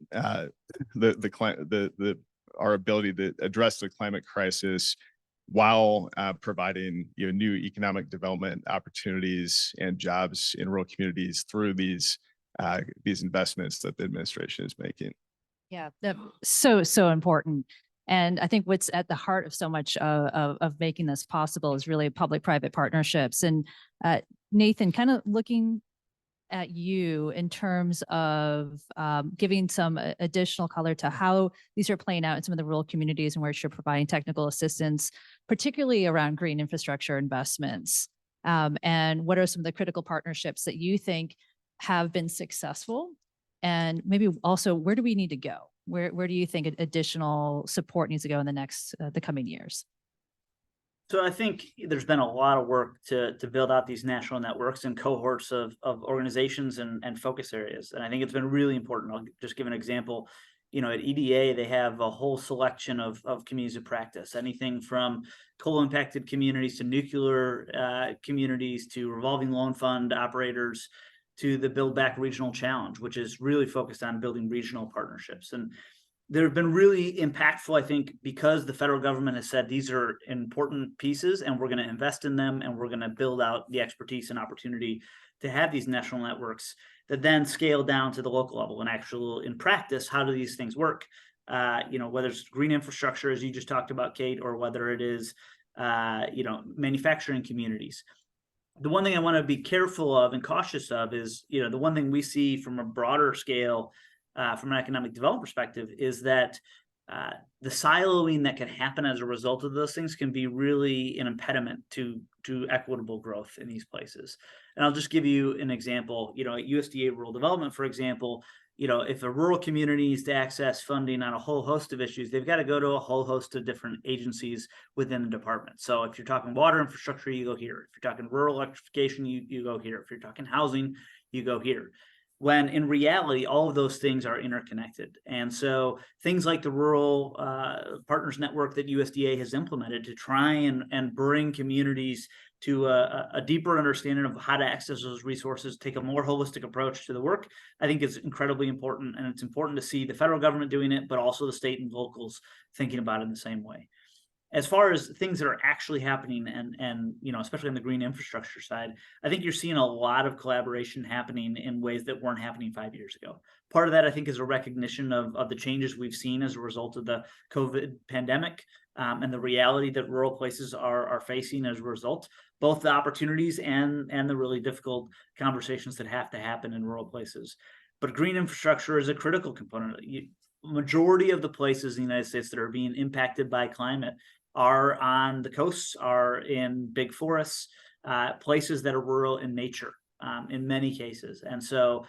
our ability to address the climate crisis while providing, new economic development opportunities and jobs in rural communities through these investments that the administration is making. Yeah, so important. And I think what's at the heart of so much of making this possible is really public-private partnerships. And Nathan, kind of looking at you in terms of giving some additional color to how these are playing out in some of the rural communities and where you're providing technical assistance, particularly around green infrastructure investments. And what are some of the critical partnerships that you think have been successful? And maybe also, where do we need to go? Where do you think additional support needs to go in the coming years? So I think there's been a lot of work to build out these national networks and cohorts of organizations and focus areas. And I think it's been really important. I'll just give an example. At EDA, they have a whole selection of communities of practice, anything from coal impacted communities to nuclear communities to revolving loan fund operators to the Build Back Regional Challenge, which is really focused on building regional partnerships. And they've been really impactful, I think, because the federal government has said these are important pieces and we're going to invest in them and we're going to build out the expertise and opportunity to have these national networks that then scale down to the local level and in practice, how do these things work? Whether it's green infrastructure, as you just talked about, Kate, or whether it is, manufacturing communities. The one thing I want to be careful of and cautious of is, the one thing we see from a broader scale from an economic development perspective is that the siloing that can happen as a result of those things can be really an impediment to equitable growth in these places. And I'll just give you an example. At USDA Rural Development, for example, if a rural community needs to access funding on a whole host of issues, they've got to go to a whole host of different agencies within the department. So if you're talking water infrastructure, you go here. If you're talking rural electrification, you go here. If you're talking housing, you go here. When in reality, all of those things are interconnected. And so things like the Rural Partners Network that USDA has implemented to try and bring communities to a deeper understanding of how to access those resources, take a more holistic approach to the work, I think is incredibly important. And it's important to see the federal government doing it, but also the state and locals thinking about it in the same way. As far as things that are actually happening and especially on the green infrastructure side, I think you're seeing a lot of collaboration happening in ways that weren't happening 5 years ago. Part of that, I think, is a recognition of the changes we've seen as a result of the COVID pandemic and the reality that rural places are facing as a result, both the opportunities and the really difficult conversations that have to happen in rural places. But green infrastructure is a critical component. Majority of the places in the United States that are being impacted by climate are on the coasts, are in big forests, places that are rural in nature in many cases. And so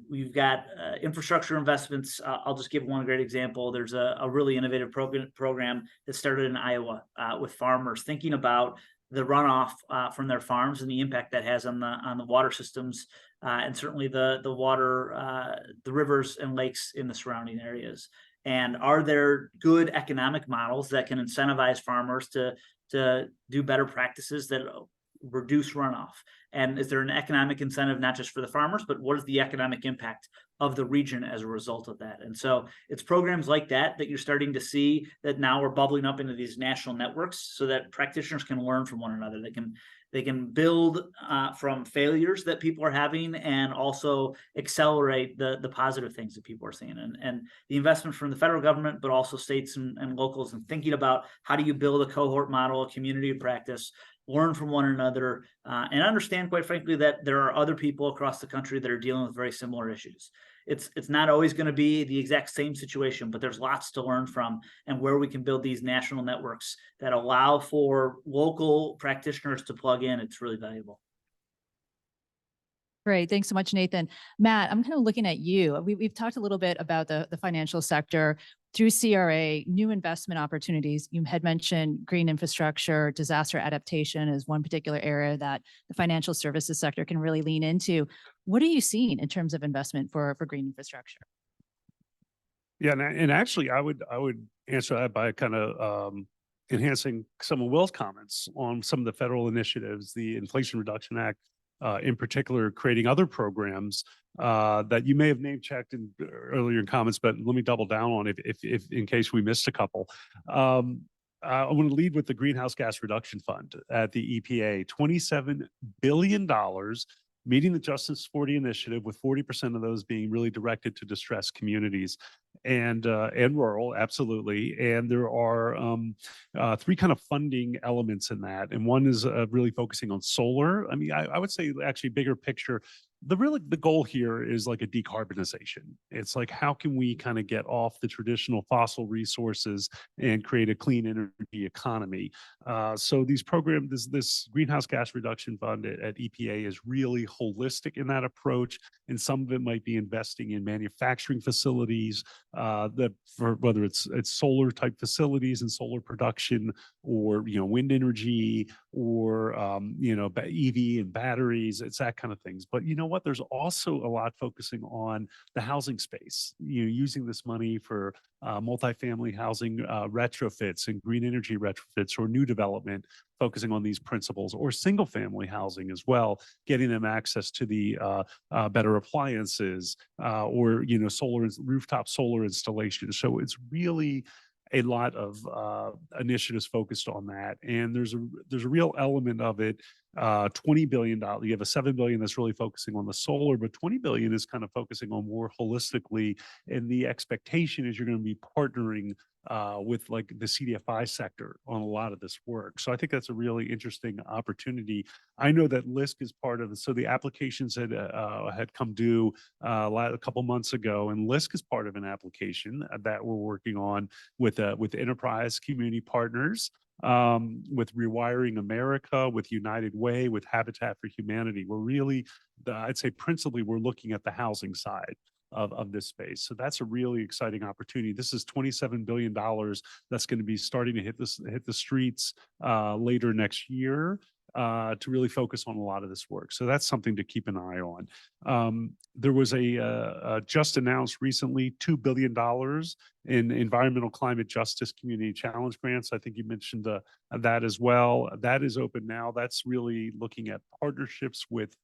we've got infrastructure investments. I'll just give one great example. There's a really innovative program that started in Iowa with farmers thinking about the runoff from their farms and the impact that has on the water systems and certainly the water, the rivers and lakes in the surrounding areas. And are there good economic models that can incentivize farmers to do better practices that reduce runoff? And is there an economic incentive, not just for the farmers, but what is the economic impact of the region as a result of that. And so it's programs like that that you're starting to see that now are bubbling up into these national networks so that practitioners can learn from one another. They can build from failures that people are having and also accelerate the positive things that people are seeing. And the investment from the federal government, but also states and locals, and thinking about how do you build a cohort model, a community of practice, learn from one another, and understand, quite frankly, that there are other people across the country that are dealing with very similar issues. It's not always going to be the exact same situation, but there's lots to learn from, and where we can build these national networks that allow for local practitioners to plug in, it's really valuable. Great. Thanks so much, Nathan. Matt, I'm kind of looking at you. We've talked a little bit about the financial sector through CRA, new investment opportunities. You had mentioned green infrastructure, disaster adaptation is one particular area that the financial services sector can really lean into. What are you seeing in terms of investment for green infrastructure? Yeah, and actually, I would answer that by kind of enhancing some of Will's comments on some of the federal initiatives, the Inflation Reduction Act, in particular, creating other programs that you may have name checked in earlier in comments, but let me double down on it if in case we missed a couple. I want to lead with the Greenhouse Gas Reduction Fund at the EPA, $27 billion, meeting the Justice 40 initiative, with 40% of those being really directed to distressed communities and rural, absolutely. And there are three kind of funding elements in that. And one is really focusing on solar. I mean, I would say actually bigger picture, the goal here is like a decarbonization. It's like, how can we kind of get off the traditional fossil resources and create a clean energy economy? So these programs, this Greenhouse Gas Reduction Fund at EPA is really holistic in that approach. And some of it might be investing in manufacturing facilities that, for whether it's solar type facilities and solar production, or wind energy, or EV and batteries. It's that kind of things. But you know what? There's also a lot focusing on the housing space. Using this money for multifamily housing retrofits and green energy retrofits, or new development, focusing on these principles, or single family housing as well, getting them access to the better appliances, or solar, rooftop solar installation. So it's really a lot of initiatives focused on that. And there's a real element of it. $20 billion. You have a $7 billion that's really focusing on the solar, but $20 billion is kind of focusing on more holistically. And the expectation is you're going to be partnering with like the CDFI sector on a lot of this work. So I think that's a really interesting opportunity. I know that LISC is part of it. So the applications had come due a couple months ago, and LISC is part of an application that we're working on with enterprise community partners, with Rewiring America, with United Way, with Habitat for Humanity. We're really, I'd say principally, we're looking at the housing side of this space. So that's a really exciting opportunity. This is $27 billion that's going to be starting to hit the streets later next year, to really focus on a lot of this work. So that's something to keep an eye on. There was a just announced recently $2 billion in environmental climate justice community challenge grants. I think you mentioned that as well. That is open now. That's really looking at partnerships with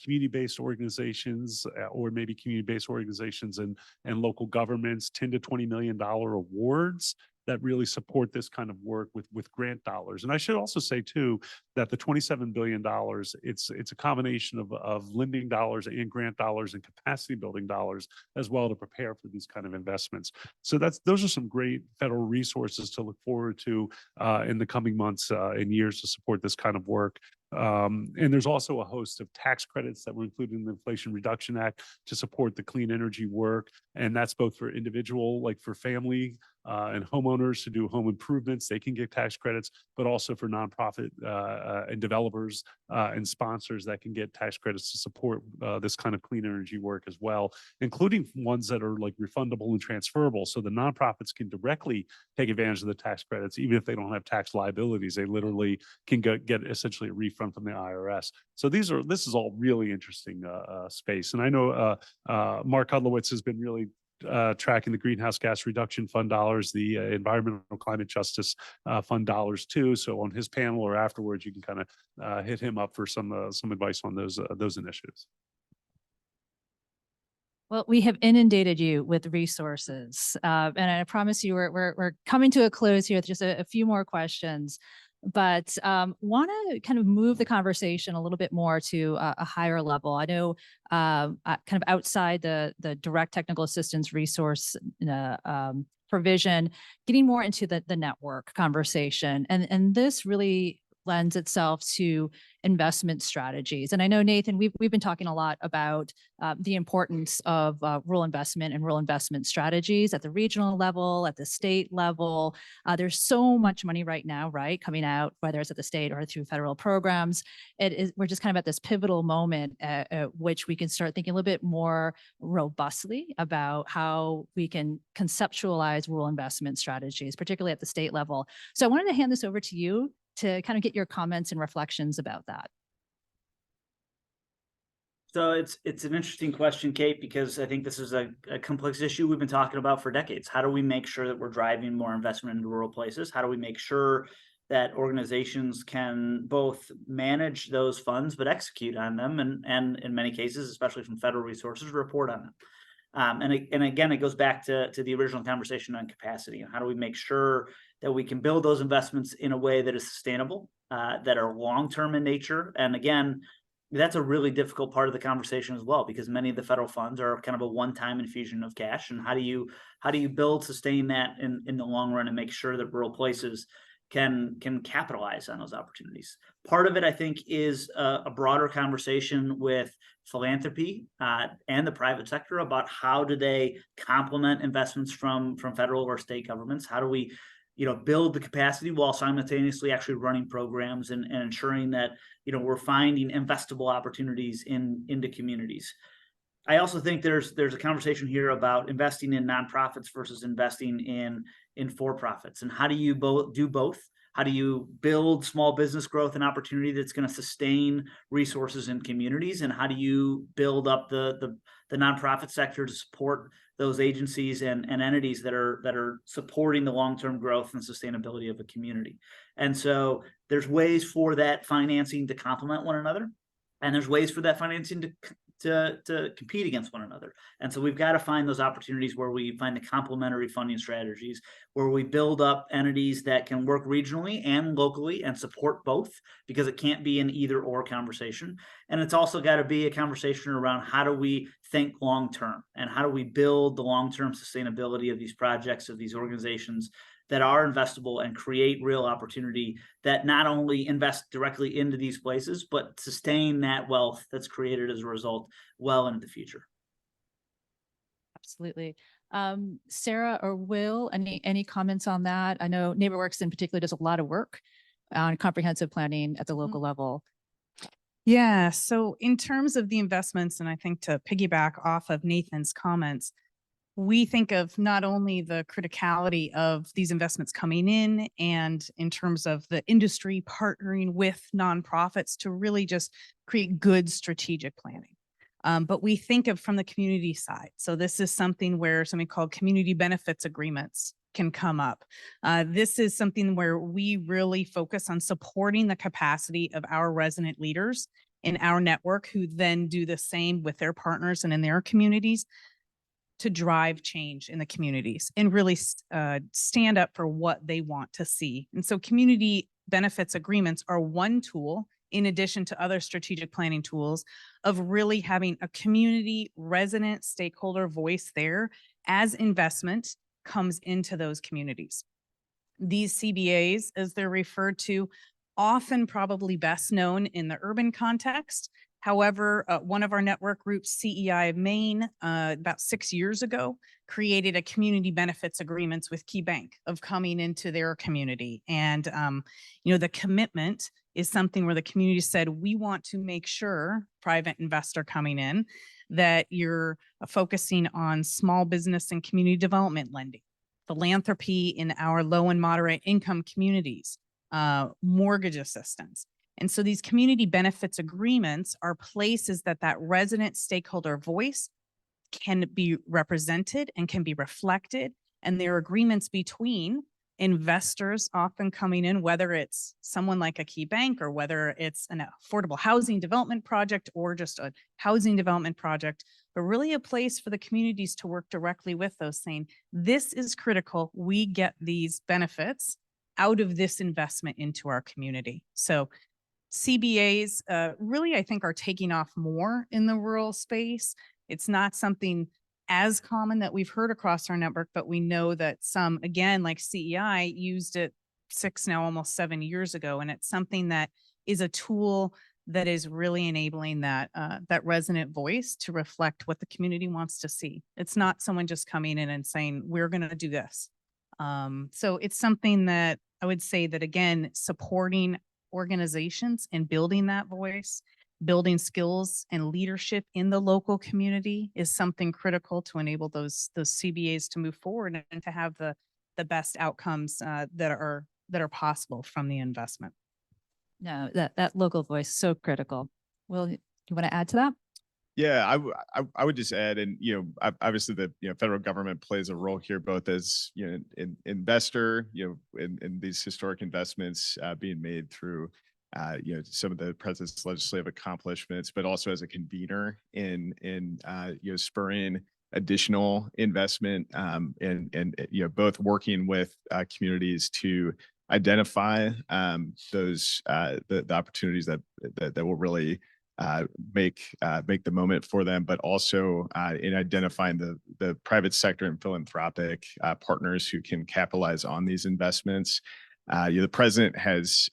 community-based organizations, or maybe community-based organizations and local governments, $10 to $20 million awards that really support this kind of work with grant dollars. And I should also say too, that the $27 billion, it's a combination of lending dollars and grant dollars and capacity building dollars as well, to prepare for these kind of investments. So those are some great federal resources to look forward to in the coming months and years to support this kind of work. And there's also a host of tax credits that were included in the Inflation Reduction Act to support the clean energy work. And that's both for individual, like for family and homeowners to do home improvements, they can get tax credits, but also for nonprofit and developers and sponsors that can get tax credits to support this kind of clean energy work as well, including ones that are like refundable and transferable. So the nonprofits can directly take advantage of the tax credits, even if they don't have tax liabilities. They literally can get essentially a refund from the IRS. So this is all really interesting space. And I know Mark Hudlowitz has been really tracking the Greenhouse Gas Reduction Fund dollars, the Environmental Climate Justice Fund dollars too. So on his panel or afterwards, you can kind of hit him up for some advice on those initiatives. Well, we have inundated you with resources, and I promise you we're coming to a close here with just a few more questions. But want to kind of move the conversation a little bit more to a higher level. I know kind of outside the direct technical assistance resource provision, getting more into the network conversation, and this really lends itself to investment strategies. And I know, Nathan, we've been talking a lot about the importance of rural investment and rural investment strategies at the regional level, at the state level. There's so much money right now, right, coming out, whether it's at the state or through federal programs. We're just kind of at this pivotal moment at which we can start thinking a little bit more robustly about how we can conceptualize rural investment strategies, particularly at the state level. So I wanted to hand this over to you to kind of get your comments and reflections about that. So it's an interesting question, Kate, because I think this is a complex issue we've been talking about for decades. How do we make sure that we're driving more investment into rural places? How do we make sure that organizations can both manage those funds but execute on them, and in many cases, especially from federal resources, report on them? And again, it goes back to the original conversation on capacity. How do we make sure that we can build those investments in a way that is sustainable, that are long-term in nature? And again, that's a really difficult part of the conversation as well, because many of the federal funds are kind of a one-time infusion of cash. And how do you build, sustain that in the long run and make sure that rural places can capitalize on those opportunities? Part of it, I think, is a broader conversation with philanthropy and the private sector about how do they complement investments from federal or state governments? How do we build the capacity while simultaneously actually running programs and ensuring that we're finding investable opportunities into communities? I also think there's a conversation here about investing in nonprofits versus investing in for-profits, and how do you do both? How do you build small business growth and opportunity that's going to sustain resources in communities? And how do you build up the nonprofit sector to support those agencies and entities that are supporting the long-term growth and sustainability of a community? And so there's ways for that financing to complement one another, and there's ways for that financing to compete against one another. And so we've got to find those opportunities where we find the complementary funding strategies, where we build up entities that can work regionally and locally and support both, because it can't be an either or conversation. And it's also got to be a conversation around how do we think long-term, and how do we build the long-term sustainability of these projects, of these organizations that are investable and create real opportunity that not only invest directly into these places, but sustain that wealth that's created as a result well into the future. Absolutely. Sarah or Will, any comments on that? I know NeighborWorks in particular does a lot of work on comprehensive planning at the local level. Yeah, so in terms of the investments, and I think to piggyback off of Nathan's comments, we think of not only the criticality of these investments coming in, and in terms of the industry partnering with nonprofits to really just create good strategic planning, but we think of from the community side. So this is something where something called community benefits agreements can come up. This is something where we really focus on supporting the capacity of our resident leaders in our network, who then do the same with their partners and in their communities, to drive change in the communities and really stand up for what they want to see. And so community benefits agreements are one tool, in addition to other strategic planning tools, of really having a community resident stakeholder voice there as investment comes into those communities. These CBAs, as they're referred to, often probably best known in the urban context. However, one of our network groups, CEI of Maine, about 6 years ago, created a community benefits agreements with Key Bank of coming into their community. And, the commitment is something where the community said, we want to make sure, private investor coming in, that you're focusing on small business and community development lending, philanthropy in our low and moderate income communities, mortgage assistance. And so these community benefits agreements are places that resident stakeholder voice can be represented and can be reflected. And there are agreements between investors often coming in, whether it's someone like a Key Bank, or whether it's an affordable housing development project, or just a housing development project, but really a place for the communities to work directly with those, saying, this is critical. We get these benefits out of this investment into our community. So CBAs really, I think, are taking off more in the rural space. It's not something as common that we've heard across our network, but we know that some, again, like CEI, used it 6, now almost 7 years ago. And it's something that is a tool that is really enabling that that resonant voice to reflect what the community wants to see. It's not someone just coming in and saying, we're going to do this. So it's something that I would say that, again, supporting organizations and building that voice, building skills and leadership in the local community is something critical to enable those CBAs to move forward and to have the best outcomes that are possible from the investment. No, that local voice is so critical. Will, you want to add to that? Yeah, I would just add, and obviously the federal government plays a role here, both as an investor, in these historic investments being made through some of the president's legislative accomplishments, but also as a convener in spurring additional investment and both working with communities to identify those the opportunities that will really make the moment for them, but also in identifying the private sector and philanthropic partners who can capitalize on these investments. The president has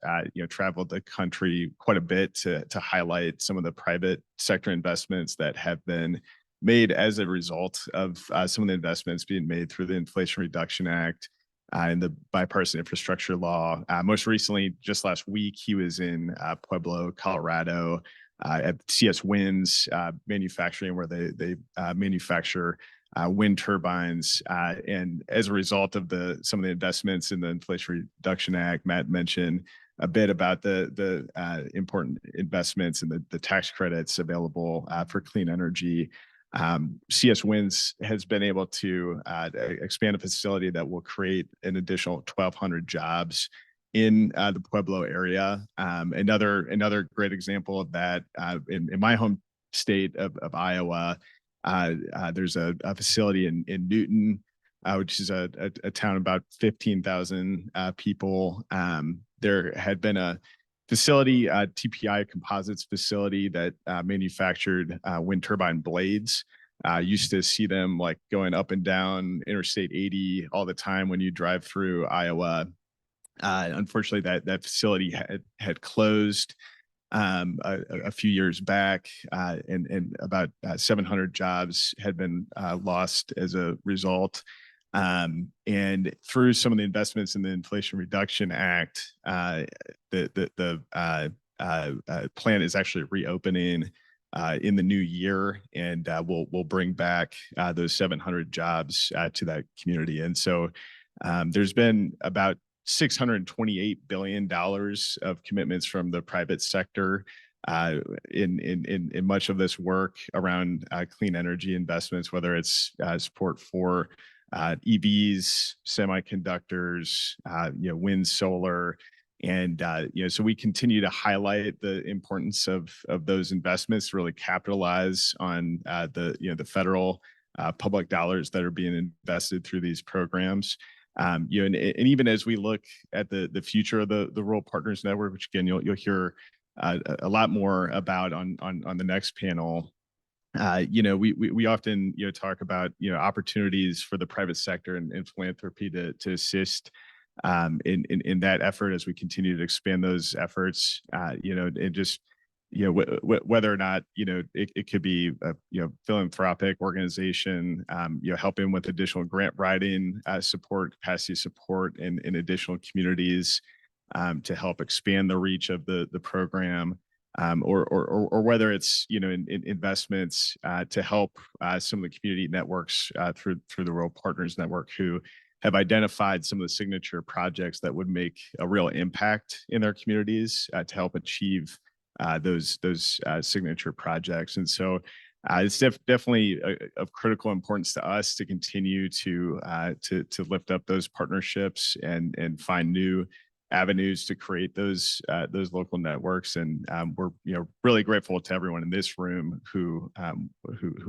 traveled the country quite a bit to highlight some of the private sector investments that have been made as a result of some of the investments being made through the Inflation Reduction Act and the bipartisan infrastructure law. Most recently, just last week, he was in Pueblo, Colorado, at CS Wind's manufacturing, where they manufacture wind turbines. And as a result of some of the investments in the Inflation Reduction Act, Matt mentioned a bit about the important investments and the tax credits available for clean energy. CS Winds has been able to expand a facility that will create an additional 1,200 jobs in the Pueblo area. Another great example of that in my home state of Iowa, there's a facility in Newton, which is a town about 15,000 people. There had been a facility, TPI Composites facility that manufactured wind turbine blades. Used to see them like going up and down Interstate 80 all the time when you drive through Iowa. Unfortunately, that facility had closed a few years back, and about 700 jobs had been lost as a result. And through some of the investments in the Inflation Reduction Act, the plant is actually reopening in the new year, and we'll bring back those 700 jobs to that community. And so there's been about $628 billion of commitments from the private sector in much of this work around clean energy investments, whether it's support for EVs, semiconductors, wind, solar, and so we continue to highlight the importance of those investments to really capitalize on the federal public dollars that are being invested through these programs. And even as we look at the future of the Rural Partners Network, which again you'll hear a lot more about on the next panel. We often talk about opportunities for the private sector and philanthropy to assist in that effort as we continue to expand those efforts. And just whether or not it could be a philanthropic organization helping with additional grant writing support, capacity support in additional communities to help expand the reach of the program. Or whether it's in investments to help some of the community networks through the Rural Partners Network who have identified some of the signature projects that would make a real impact in their communities to help achieve those signature projects. And so it's definitely of critical importance to us to continue to lift up those partnerships and find new avenues to create those local networks. And we're really grateful to everyone in this room who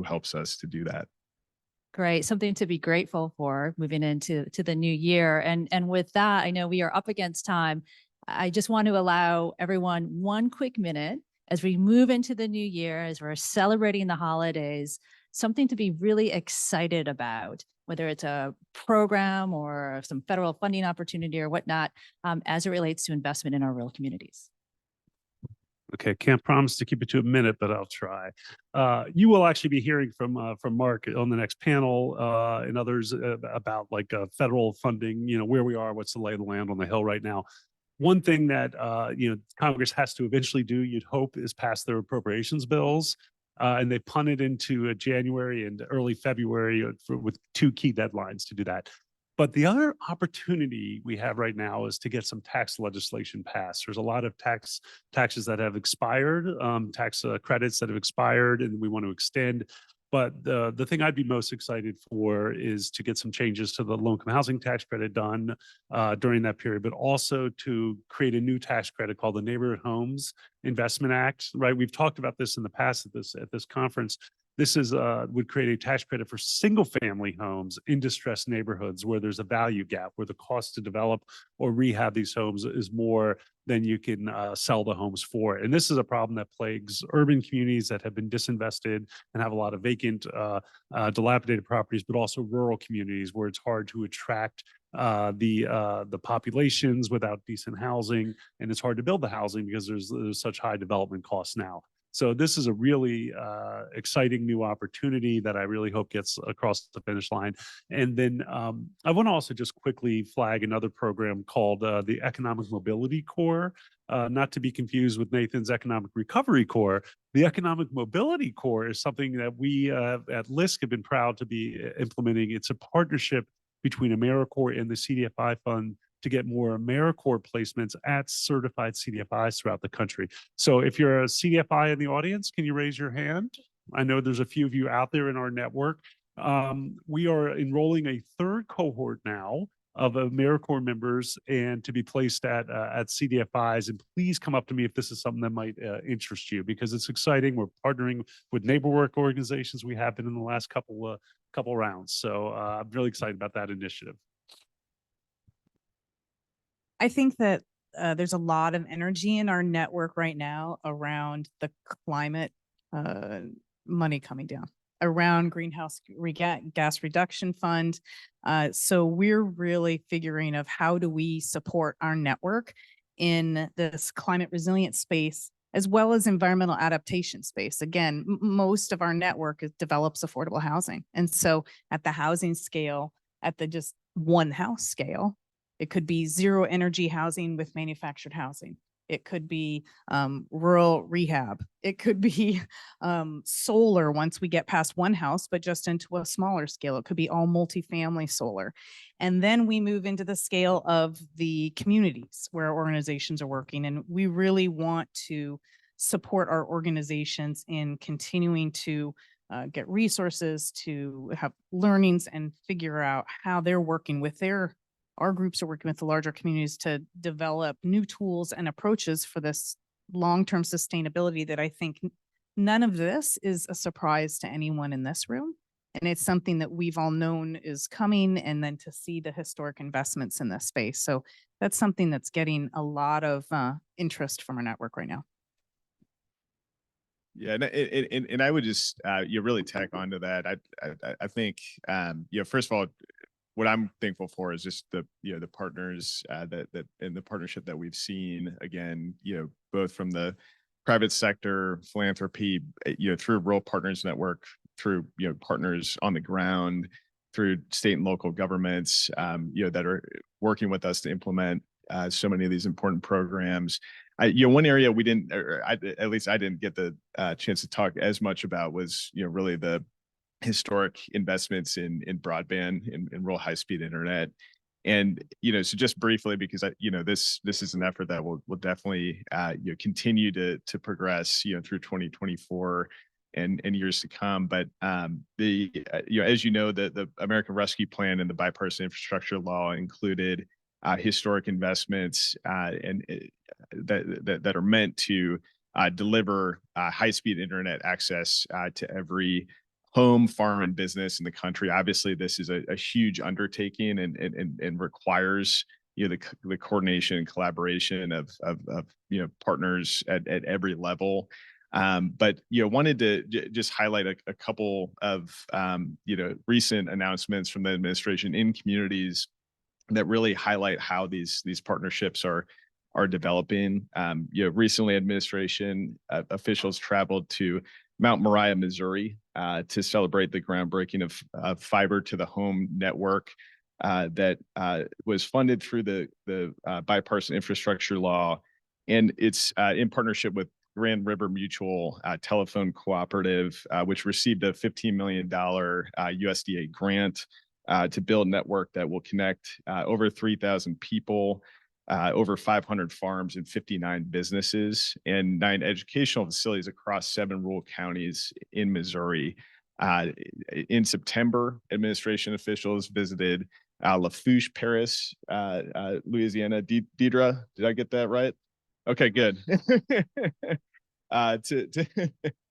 helps us to do that. Great. Something to be grateful for moving into the new year. And with that, I know we are up against time. I just want to allow everyone one quick minute as we move into the new year, as we're celebrating the holidays, something to be really excited about, whether it's a program or some federal funding opportunity or whatnot, as it relates to investment in our rural communities. Okay, can't promise to keep it to a minute, but I'll try. You will actually be hearing from Mark on the next panel and others about like federal funding, where we are, what's the lay of the land on the Hill right now. One thing that Congress has to eventually do, you'd hope, is pass their appropriations bills. And they punted into January and early February with 2 key deadlines to do that. But the other opportunity we have right now is to get some tax legislation passed. There's a lot of taxes that have expired, tax credits that have expired, and we want to extend. But the thing I'd be most excited for is to get some changes to the low-income housing tax credit done during that period, but also to create a new tax credit called the Neighborhood Homes Investment Act. Right? We've talked about this in the past at this conference. This would create a tax credit for single-family homes in distressed neighborhoods where there's a value gap, where the cost to develop or rehab these homes is more than you can sell the homes for. And this is a problem that plagues urban communities that have been disinvested and have a lot of vacant, dilapidated properties, but also rural communities where it's hard to attract the populations without decent housing, and it's hard to build the housing because there's such high development costs now. So this is a really exciting new opportunity that I really hope gets across the finish line. And then I want to also just quickly flag another program called the Economic Mobility Corps, not to be confused with Nathan's Economic Recovery Corps. The Economic Mobility Corps is something that we at LISC have been proud to be implementing. It's a partnership between AmeriCorps and the CDFI Fund to get more AmeriCorps placements at certified CDFIs throughout the country. So if you're a CDFI in the audience, can you raise your hand? I know there's a few of you out there in our network. We are enrolling a 3rd cohort now of AmeriCorps members and to be placed at CDFIs. And please come up to me if this is something that might interest you, because it's exciting. We're partnering with NeighborWorks organizations. We have been in the last couple rounds. So I'm really excited about that initiative. I think that there's a lot of energy in our network right now around the climate money coming down, around greenhouse gas reduction fund. So we're really figuring of how do we support our network in this climate resilient space, as well as environmental adaptation space. Again, most of our network develops affordable housing. And so at the housing scale, at the just one house scale, it could be zero energy housing with manufactured housing. It could be rural rehab. It could be solar once we get past one house, but just into a smaller scale. It could be all multifamily solar. And then we move into the scale of the communities where organizations are working. And we really want to support our organizations in continuing to get resources, to have learnings and figure out how they're working with our groups are working with the larger communities to develop new tools and approaches for this long-term sustainability that I think none of this is a surprise to anyone in this room. And it's something that we've all known is coming, and then to see the historic investments in this space. So that's something that's getting a lot of interest from our network right now. Yeah, and I would just you really tack onto that. I think first of all, what I'm thankful for is just the partners that in the partnership that we've seen, again, both from the private sector, philanthropy, through Rural Partners Network, through partners on the ground, through state and local governments, that are working with us to implement so many of these important programs. One area we didn't, or at least I didn't get the chance to talk as much about was really the historic investments in broadband and rural high-speed internet. And so just briefly, because this is an effort that will definitely continue to progress through 2024 and years to come. But as the American Rescue Plan and the bipartisan infrastructure law included historic investments and that are meant to deliver high-speed internet access to every home, farm, and business in the country. Obviously, this is a huge undertaking and requires the coordination and collaboration of partners at every level. But wanted to just highlight a couple of recent announcements from the administration in communities that really highlight how these partnerships are developing. Recently, administration officials traveled to Mount Moriah, Missouri, to celebrate the groundbreaking of fiber to the home network that was funded through the bipartisan infrastructure law, and it's in partnership with Grand River Mutual Telephone Cooperative, which received a $15 million USDA grant to build a network that will connect over 3,000 people, over 500 farms and 59 businesses, and 9 educational facilities across 7 rural counties in Missouri. In September, administration officials visited Lafourche Parish, Louisiana. Deidre, did I get that right? Okay, good.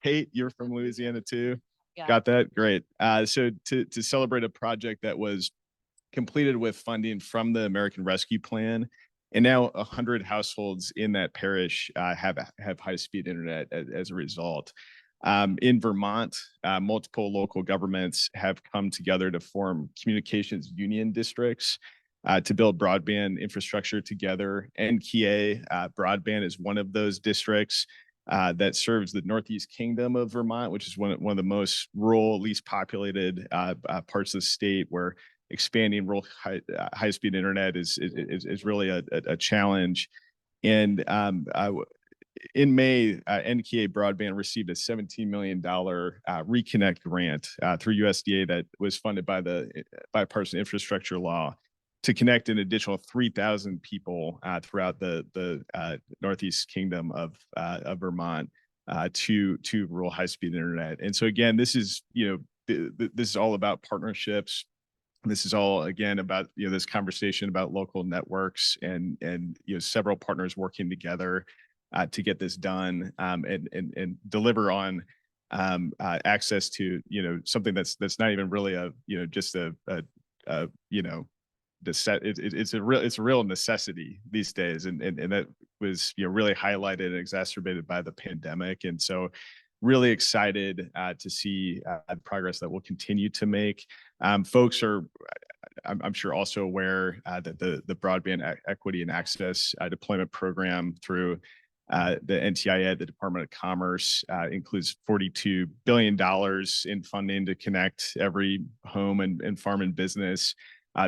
Kate, you're from Louisiana too. Yeah. Got that? Great. So to celebrate a project that was completed with funding from the American Rescue Plan, and now 100 households in that parish have high-speed internet as a result. In Vermont, multiple local governments have come together to form communications union districts to build broadband infrastructure together. NKA broadband is one of those districts that serves the Northeast Kingdom of Vermont, which is one of the most rural, least populated parts of the state, where expanding rural high-speed internet is really a challenge. And in May, NKA Broadband received a $17 million Reconnect grant through USDA that was funded by the bipartisan infrastructure law to connect an additional 3,000 people throughout the Northeast Kingdom of Vermont to rural high-speed internet. And so again, this is this is all about partnerships. This is all again about this conversation about local networks and several partners working together to get this done and deliver on access to something that's not even really just it's a real necessity these days, and that was really highlighted and exacerbated by the pandemic. And so really excited to see the progress that we'll continue to make. Folks are, I'm sure, also aware that the Broadband Equity and Access Deployment Program through the NTIA, the Department of Commerce, includes $42 billion in funding to connect every home and farm and business.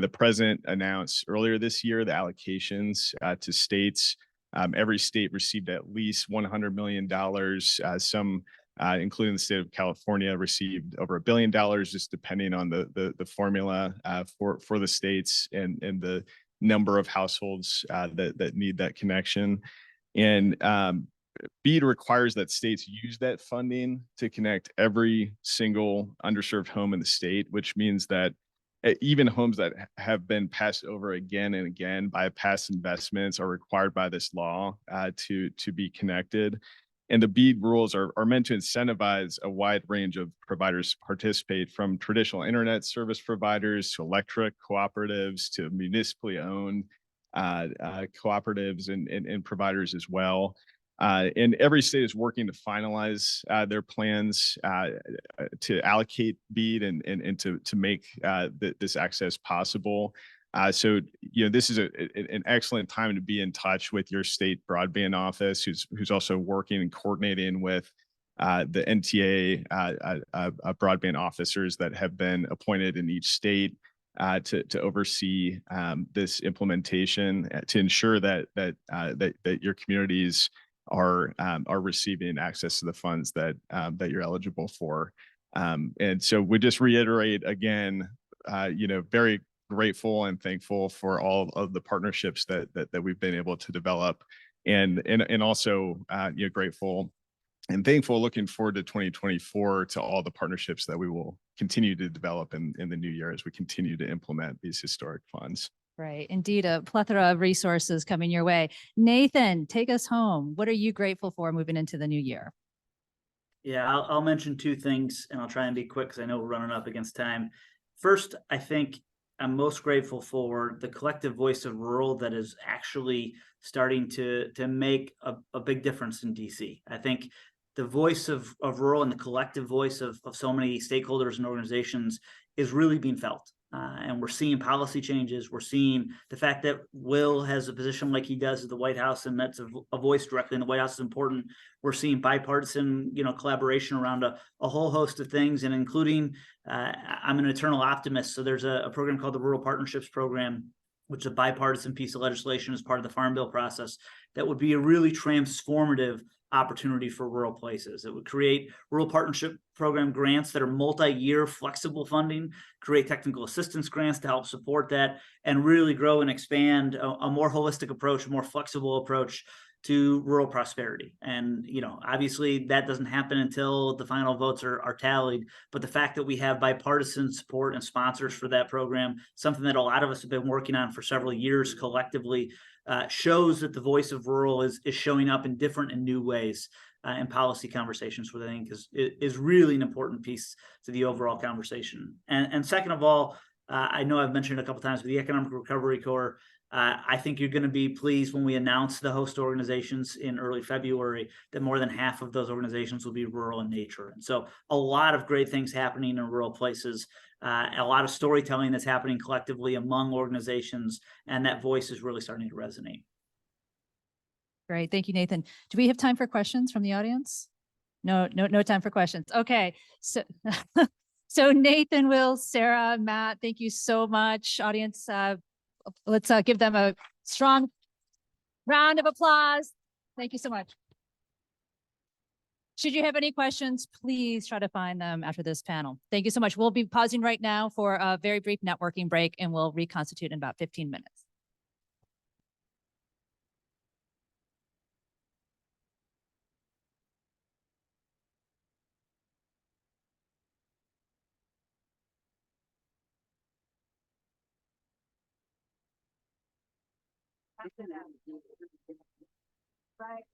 The president announced earlier this year the allocations to states. Every state received at least $100 million. Some, including the state of California, received over $1 billion, just depending on the formula for the states and the number of households that need that connection. And BEAD requires that states use that funding to connect every single underserved home in the state, which means that even homes that have been passed over again and again by past investments are required by this law to be connected. And the BEAD rules are meant to incentivize a wide range of providers to participate, from traditional internet service providers to electric cooperatives to municipally owned cooperatives and providers as well. And every state is working to finalize their plans to allocate BEAD and to make this access possible. So this is an excellent time to be in touch with your state broadband office, who's also working and coordinating with the NTA broadband officers that have been appointed in each state to oversee this implementation, to ensure that your communities are receiving access to the funds that you're eligible for. And so we just reiterate again, very grateful and thankful for all of the partnerships that we've been able to develop, and also grateful and thankful, looking forward to 2024, to all the partnerships that we will continue to develop in the new year as we continue to implement these historic funds. Right. Indeed, a plethora of resources coming your way. Nathan, take us home. What are you grateful for moving into the new year? Yeah, I'll mention two things and I'll try and be quick because I know we're running up against time. First, I think I'm most grateful for the collective voice of rural that is actually starting to make a big difference in DC. I think the voice of rural and the collective voice of so many stakeholders and organizations is really being felt. And we're seeing policy changes. We're seeing the fact that Will has a position like he does at the White House, and that's a voice directly in the White House is important. We're seeing bipartisan, collaboration around a whole host of things, and including, I'm an eternal optimist. So there's a program called the Rural Partnerships Program, which is a bipartisan piece of legislation as part of the Farm Bill process that would be a really transformative opportunity for rural places. It would create rural partnership program grants that are multi-year flexible funding, create technical assistance grants to help support that, and really grow and expand a more holistic approach, a more flexible approach to rural prosperity. And, obviously that doesn't happen until the final votes are tallied. But the fact that we have bipartisan support and sponsors for that program, something that a lot of us have been working on for several years collectively, shows that the voice of rural is showing up in different and new ways in policy conversations, which I think is really an important piece to the overall conversation. And second of all, I know I've mentioned it a couple of times, but the Economic Recovery Corps, I think you're going to be pleased when we announce the host organizations in early February that more than half of those organizations will be rural in nature. And so a lot of great things happening in rural places, a lot of storytelling that's happening collectively among organizations, and that voice is really starting to resonate. Great. Thank you, Nathan. Do we have time for questions from the audience? No time for questions. Okay. So, so Nathan, Will, Sarah, Matt, thank you so much. Audience, let's give them a strong round of applause. Thank you so much. Should you have any questions, please try to find them after this panel. Thank you so much. We'll be pausing right now for a very brief networking break, and we'll reconstitute in about 15 minutes. Right.